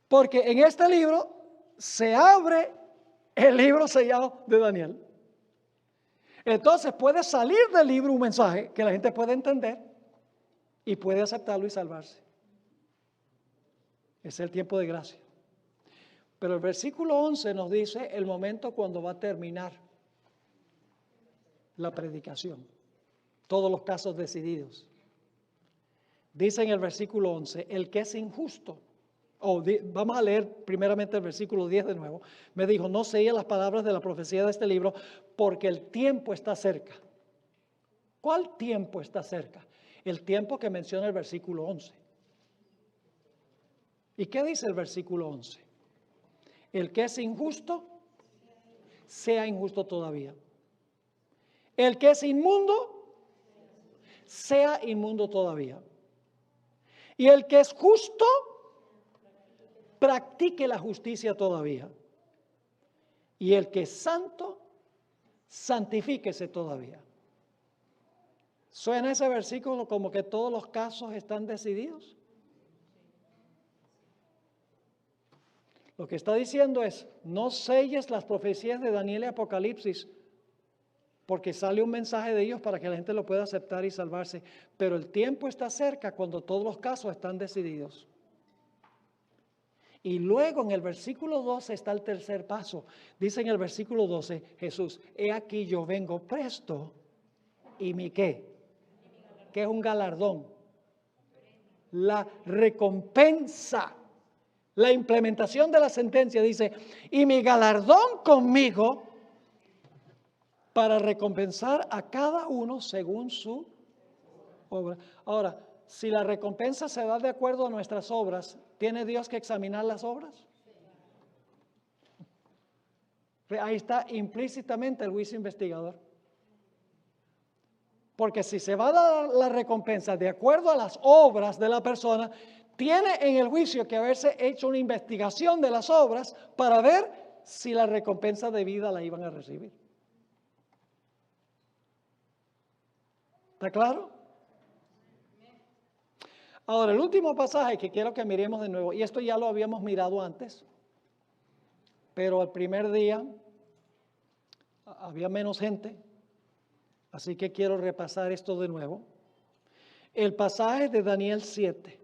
porque en este libro se abre el libro sellado de Daniel. Entonces puede salir del libro un mensaje que la gente puede entender y puede aceptarlo y salvarse. Es el tiempo de gracia. Pero el versículo 11 nos dice el momento cuando va a terminar la predicación. Todos los casos decididos. Dice en el versículo 11, el que es injusto, vamos a leer primeramente el versículo 10 de nuevo, me dijo, no selle las palabras de la profecía de este libro, porque el tiempo está cerca. ¿Cuál tiempo está cerca? El tiempo que menciona el versículo 11. ¿Y qué dice el versículo 11? El que es injusto, sea injusto todavía. El que es inmundo, sea inmundo todavía. Y el que es justo, practique la justicia todavía. Y el que es santo, santifíquese todavía. ¿Suena ese versículo como que todos los casos están decididos? Lo que está diciendo es, no selles las profecías de Daniel y Apocalipsis, porque sale un mensaje de ellos para que la gente lo pueda aceptar y salvarse. Pero el tiempo está cerca cuando todos los casos están decididos. Y luego en el versículo 12 está el tercer paso. Dice en el versículo 12, Jesús, he aquí yo vengo presto, y mi ¿qué? Que es un galardón. La recompensa La implementación de la sentencia dice, y mi galardón conmigo para recompensar a cada uno según su obra. Ahora, si la recompensa se da de acuerdo a nuestras obras, ¿tiene Dios que examinar las obras? Ahí está implícitamente el juicio investigador. Porque si se va a dar la recompensa de acuerdo a las obras de la persona, tiene en el juicio que haberse hecho una investigación de las obras para ver si la recompensa debida la iban a recibir. ¿Está claro? Ahora, el último pasaje que quiero que miremos de nuevo, y esto ya lo habíamos mirado antes, pero el primer día había menos gente, así que quiero repasar esto de nuevo. El pasaje de Daniel 7,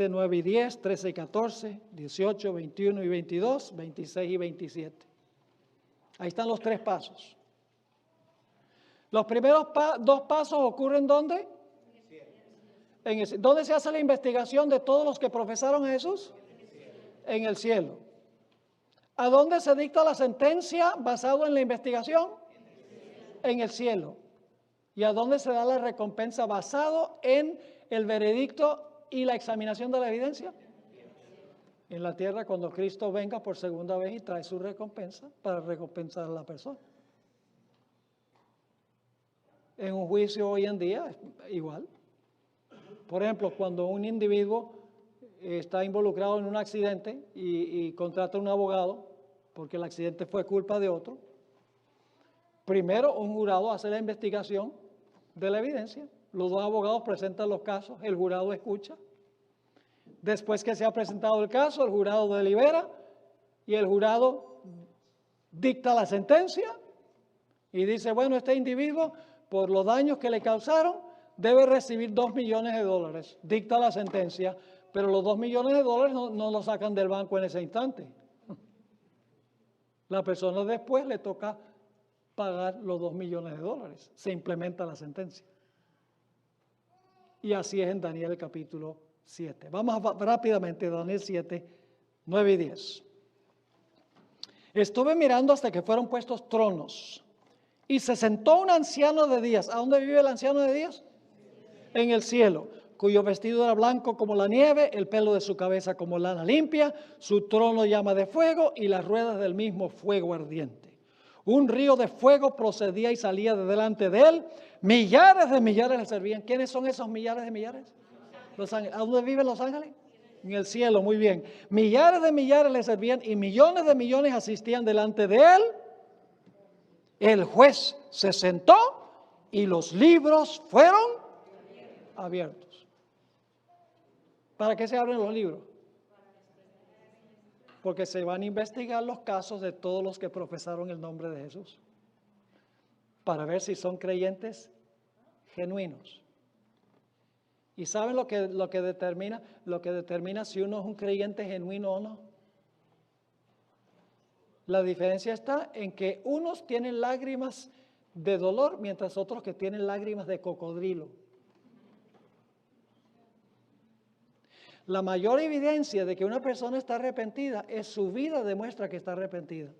9 y 10, 13 y 14, 18, 21 y 22, 26 y 27. Ahí están los tres pasos. Los primeros dos pasos ocurren ¿dónde? ¿Dónde se hace la investigación de todos los que profesaron a Jesús? En el cielo. ¿A dónde se dicta la sentencia basado en la investigación? En el cielo. ¿Y a dónde se da la recompensa basado en el veredicto y la examinación de la evidencia? En la tierra, cuando Cristo venga por segunda vez y trae su recompensa para recompensar a la persona. En un juicio hoy en día, igual. Por ejemplo, cuando un individuo está involucrado en un accidente y contrata un abogado, porque el accidente fue culpa de otro, primero un jurado hace la investigación de la evidencia. Los dos abogados presentan los casos, el jurado escucha. Después que se ha presentado el caso, el jurado delibera y el jurado dicta la sentencia y dice, bueno, este individuo, por los daños que le causaron, debe recibir $2 millones. Dicta la sentencia, pero los $2 millones no lo sacan del banco en ese instante. La persona después le toca pagar los $2 millones. Se implementa la sentencia. Y así es en Daniel capítulo 7. Vamos rápidamente, Daniel 7, 9 y 10. Estuve mirando hasta que fueron puestos tronos. Y se sentó un anciano de días. ¿A dónde vive el anciano de días? En el cielo, cuyo vestido era blanco como la nieve, el pelo de su cabeza como lana limpia, su trono llama de fuego y las ruedas del mismo fuego ardiente. Un río de fuego procedía y salía de delante de él, millares de millares le servían. ¿Quiénes son esos millares de millares? Los ángeles. ¿A dónde viven los ángeles? En el cielo, muy bien. Millares de millares le servían y millones de millones asistían delante de él. El juez se sentó y los libros fueron abiertos. ¿Para qué se abren los libros? Porque se van a investigar los casos de todos los que profesaron el nombre de Jesús, para ver si son creyentes genuinos. ¿Y saben lo que determina? Lo que determina si uno es un creyente genuino o no. La diferencia está en que unos tienen lágrimas de dolor, mientras otros que tienen lágrimas de cocodrilo. La mayor evidencia de que una persona está arrepentida es su vida demuestra que está arrepentida.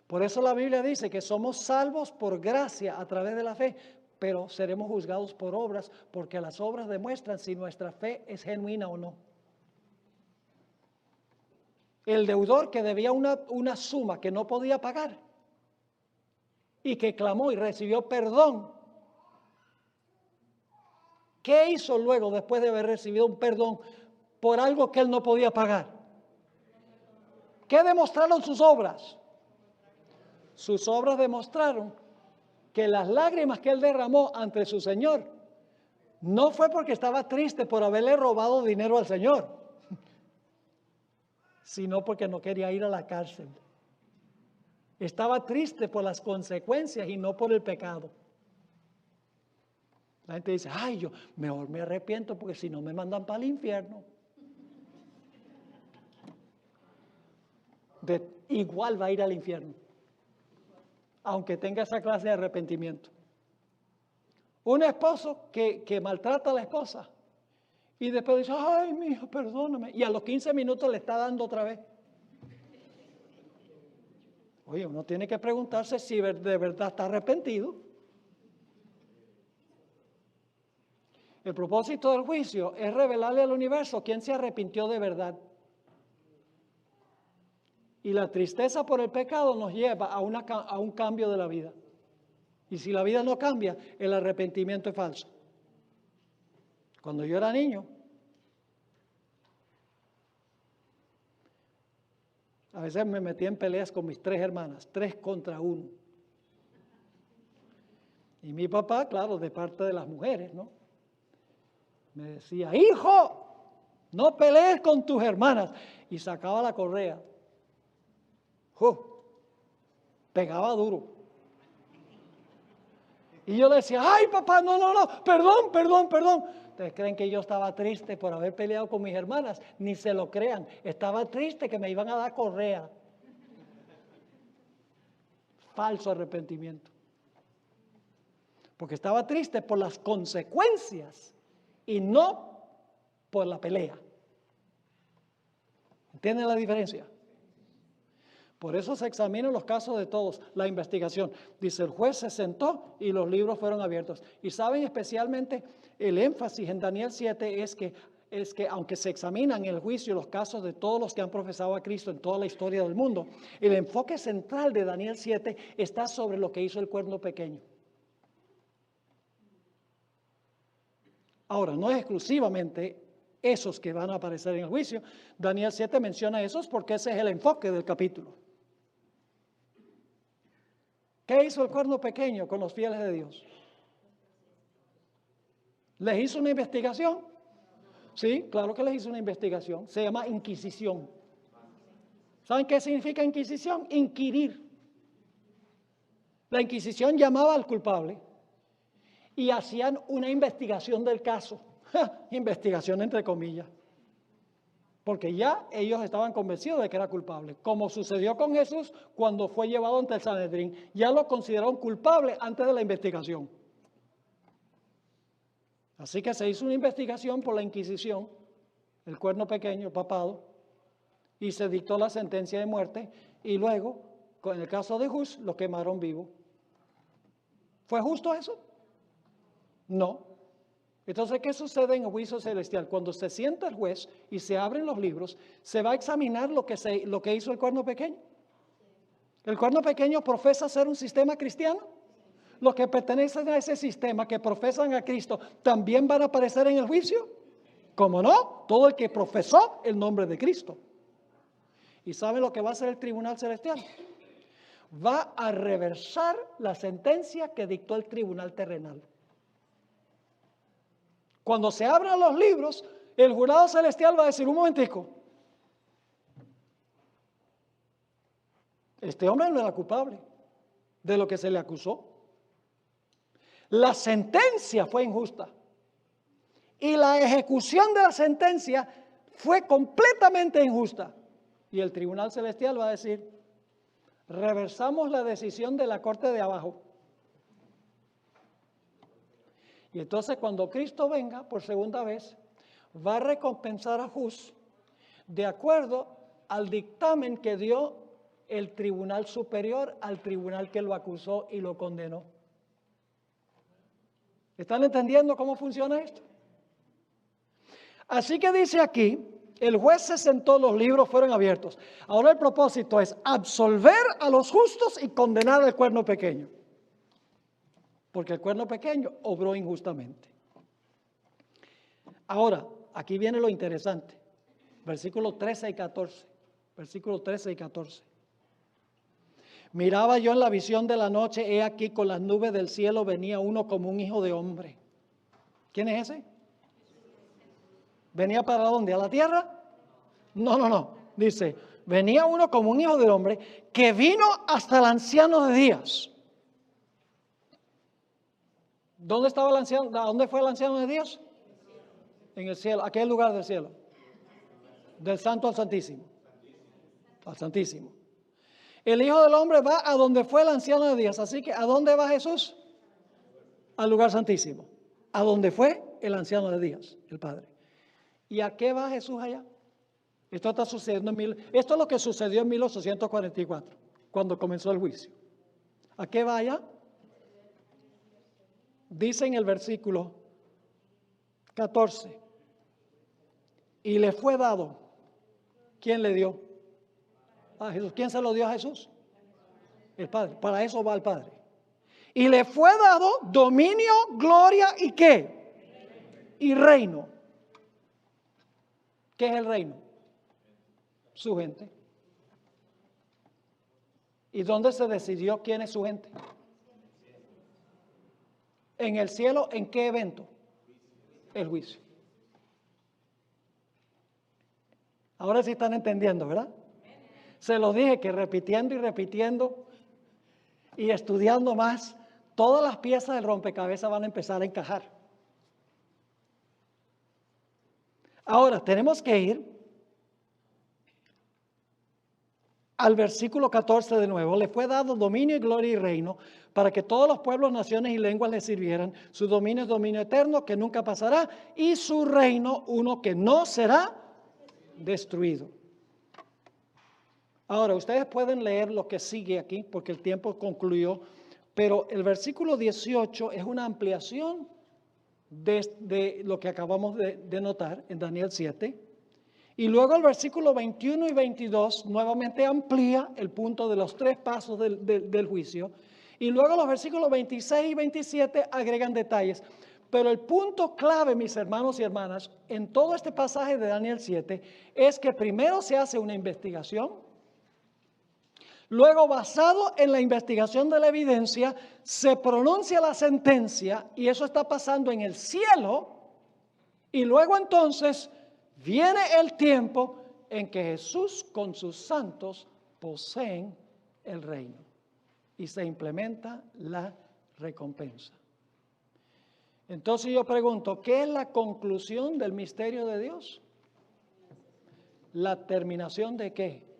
Por eso la Biblia dice que somos salvos por gracia a través de la fe, pero seremos juzgados por obras, porque las obras demuestran si nuestra fe es genuina o no. El deudor que debía una suma que no podía pagar y que clamó y recibió perdón, ¿qué hizo luego después de haber recibido un perdón por algo que él no podía pagar? ¿Qué demostraron sus obras? Sus obras demostraron que las lágrimas que él derramó ante su Señor no fue porque estaba triste por haberle robado dinero al Señor, sino porque no quería ir a la cárcel. Estaba triste por las consecuencias y no por el pecado. La gente dice, ay, yo mejor me arrepiento porque si no me mandan para el infierno. Igual va a ir al infierno, aunque tenga esa clase de arrepentimiento. Un esposo que maltrata a la esposa Y después dice, ay, mija, perdóname. Y a los 15 minutos le está dando otra vez. Oye, uno tiene que preguntarse si de verdad está arrepentido. El propósito del juicio es revelarle al universo quién se arrepintió de verdad. Y la tristeza por el pecado nos lleva a un cambio de la vida. Y si la vida no cambia, el arrepentimiento es falso. Cuando yo era niño, a veces me metía en peleas con mis 3 hermanas, 3 contra 1. Y mi papá, claro, de parte de las mujeres, ¿no? Me decía, hijo, no pelees con tus hermanas. Y sacaba la correa. Pegaba duro. Y yo le decía, ay papá, no, perdón. ¿Ustedes creen que yo estaba triste por haber peleado con mis hermanas? Ni se lo crean. Estaba triste que me iban a dar correa. Falso arrepentimiento. Porque estaba triste por las consecuencias y no por la pelea. ¿Entienden la diferencia? Por eso se examinan los casos de todos, la investigación. Dice, el juez se sentó y los libros fueron abiertos. Y saben especialmente el énfasis en Daniel 7 es que aunque se examinan en el juicio los casos de todos los que han profesado a Cristo en toda la historia del mundo, el enfoque central de Daniel 7 está sobre lo que hizo el cuerno pequeño. Ahora, no es exclusivamente esos que van a aparecer en el juicio. Daniel 7 menciona esos porque ese es el enfoque del capítulo. ¿Qué hizo el cuerno pequeño con los fieles de Dios? ¿Les hizo una investigación? Sí, claro que les hizo una investigación. Se llama inquisición. ¿Saben qué significa inquisición? Inquirir. La inquisición llamaba al culpable y hacían una investigación del caso. Investigación entre comillas. Porque ya ellos estaban convencidos de que era culpable. Como sucedió con Jesús cuando fue llevado ante el Sanedrín. Ya lo consideraron culpable antes de la investigación. Así que se hizo una investigación por la Inquisición, el cuerno pequeño, el papado, y se dictó la sentencia de muerte. Y luego, en el caso de Hus, lo quemaron vivo. ¿Fue justo eso? No. Entonces, ¿qué sucede en el juicio celestial? Cuando se sienta el juez y se abren los libros, se va a examinar lo que hizo el cuerno pequeño. ¿El cuerno pequeño profesa ser un sistema cristiano? Los que pertenecen a ese sistema, que profesan a Cristo, ¿también van a aparecer en el juicio? ¿Cómo no? Todo el que profesó el nombre de Cristo. ¿Y sabe lo que va a hacer el tribunal celestial? Va a reversar la sentencia que dictó el tribunal terrenal. Cuando se abran los libros, el jurado celestial va a decir, un momentico, este hombre no era culpable de lo que se le acusó. La sentencia fue injusta y la ejecución de la sentencia fue completamente injusta. Y el tribunal celestial va a decir, reversamos la decisión de la corte de abajo. Y entonces cuando Cristo venga por segunda vez, va a recompensar a Hus de acuerdo al dictamen que dio el tribunal superior al tribunal que lo acusó y lo condenó. ¿Están entendiendo cómo funciona esto? Así que dice aquí, el juez se sentó, los libros fueron abiertos. Ahora el propósito es absolver a los justos y condenar al cuerno pequeño. Porque el cuerno pequeño obró injustamente. Ahora, aquí viene lo interesante. Versículos 13 y 14. Versículos 13 y 14. Miraba yo en la visión de la noche, he aquí con las nubes del cielo venía uno como un hijo de hombre. ¿Quién es ese? ¿Venía para dónde? ¿A la tierra? No. Dice, venía uno como un hijo de hombre que vino hasta el anciano de días. ¿Dónde estaba el anciano? ¿A dónde fue el anciano de días? En el cielo. ¿A qué lugar del cielo? Del santo al santísimo. Al santísimo. El Hijo del Hombre va a donde fue el anciano de días. Así que, ¿a dónde va Jesús? Al lugar santísimo. A donde fue el anciano de días, el Padre. ¿Y a qué va Jesús allá? Esto está sucediendo esto es lo que sucedió en 1844, cuando comenzó el juicio. ¿A qué va allá? Dice en el versículo 14, y le fue dado. ¿Quién le dio? A Jesús. ¿Quién se lo dio a Jesús? El Padre. Para eso va el Padre. Y le fue dado dominio, gloria y ¿qué? Y reino. ¿Qué es el reino? Su gente. ¿Y dónde se decidió quién es su gente? En el cielo, ¿en qué evento? El juicio. Ahora sí están entendiendo, ¿verdad? Se los dije que repitiendo y repitiendo y estudiando más, todas las piezas del rompecabezas van a empezar a encajar. Ahora, tenemos que ir al versículo 14 de nuevo. Le fue dado dominio y gloria y reino para que todos los pueblos, naciones y lenguas le sirvieran. Su dominio es dominio eterno que nunca pasará y su reino uno que no será destruido. Ahora, ustedes pueden leer lo que sigue aquí porque el tiempo concluyó, pero el versículo 18 es una ampliación de lo que acabamos de notar en Daniel 7. Y luego el versículo 21 y 22 nuevamente amplía el punto de los 3 pasos del juicio. Y luego los versículos 26 y 27 agregan detalles. Pero el punto clave, mis hermanos y hermanas, en todo este pasaje de Daniel 7 es que primero se hace una investigación. Luego, basado en la investigación de la evidencia, se pronuncia la sentencia y eso está pasando en el cielo. Y luego entonces viene el tiempo en que Jesús con sus santos poseen el reino y se implementa la recompensa. Entonces yo pregunto, ¿qué es la conclusión del misterio de Dios? La terminación ¿de qué?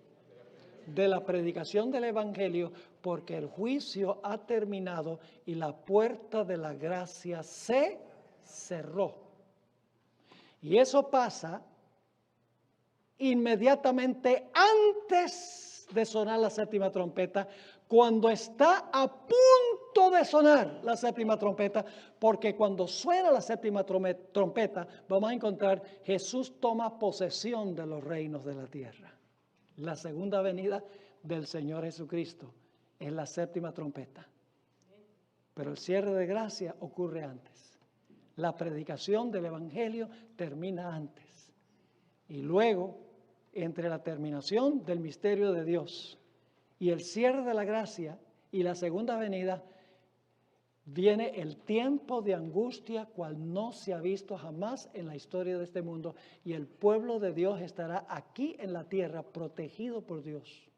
De la predicación del evangelio, porque el juicio ha terminado y la puerta de la gracia se cerró. Y eso pasa inmediatamente antes de sonar la séptima trompeta, cuando está a punto de sonar la séptima trompeta, porque cuando suena la séptima trompeta, vamos a encontrar Jesús toma posesión de los reinos de la tierra. La segunda venida del Señor Jesucristo es la séptima trompeta. Pero el cierre de gracia ocurre antes. La predicación del evangelio termina antes. Y luego, entre la terminación del misterio de Dios y el cierre de la gracia y la segunda venida, viene el tiempo de angustia cual no se ha visto jamás en la historia de este mundo, y el pueblo de Dios estará aquí en la tierra protegido por Dios.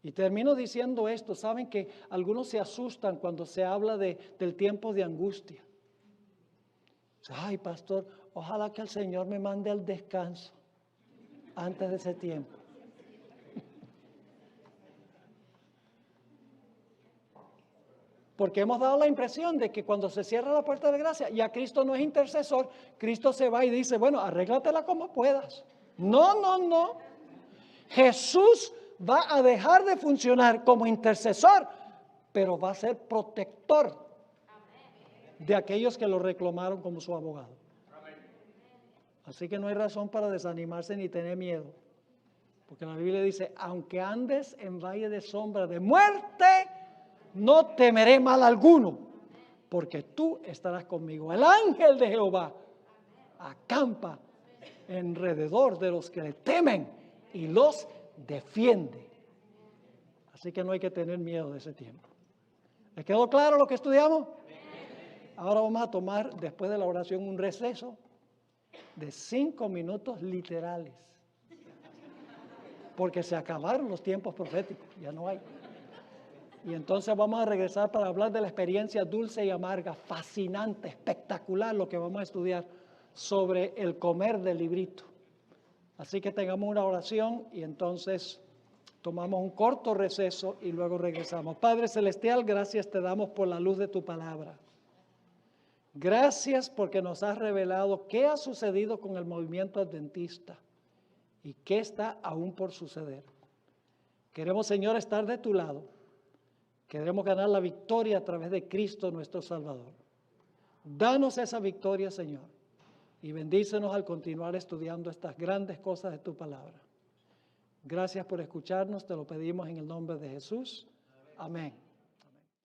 Y termino diciendo esto, saben que algunos se asustan cuando se habla del tiempo de angustia. Ay, pastor, ojalá que el Señor me mande al descanso antes de ese tiempo. Porque hemos dado la impresión de que cuando se cierra la puerta de gracia, ya Cristo no es intercesor, Cristo se va y dice, bueno, arréglatela como puedas. No. Jesús va a dejar de funcionar como intercesor, pero va a ser protector de aquellos que lo reclamaron como su abogado. Así que no hay razón para desanimarse ni tener miedo. Porque la Biblia dice, aunque andes en valle de sombra de muerte, no temeré mal alguno, porque tú estarás conmigo. El ángel de Jehová acampa alrededor de los que le temen y los defiende. Así que no hay que tener miedo de ese tiempo. ¿Les quedó claro lo que estudiamos? Ahora vamos a tomar, después de la oración, un receso de 5 minutos literales. Porque se acabaron los tiempos proféticos, ya no hay. Y entonces vamos a regresar para hablar de la experiencia dulce y amarga, fascinante, espectacular, lo que vamos a estudiar sobre el comer del librito. Así que tengamos una oración y entonces tomamos un corto receso y luego regresamos. Padre Celestial, gracias te damos por la luz de tu palabra. Gracias porque nos has revelado qué ha sucedido con el movimiento adventista y qué está aún por suceder. Queremos, Señor, estar de tu lado. Queremos ganar la victoria a través de Cristo nuestro Salvador. Danos esa victoria, Señor, y bendícenos al continuar estudiando estas grandes cosas de tu palabra. Gracias por escucharnos, te lo pedimos en el nombre de Jesús. Amén.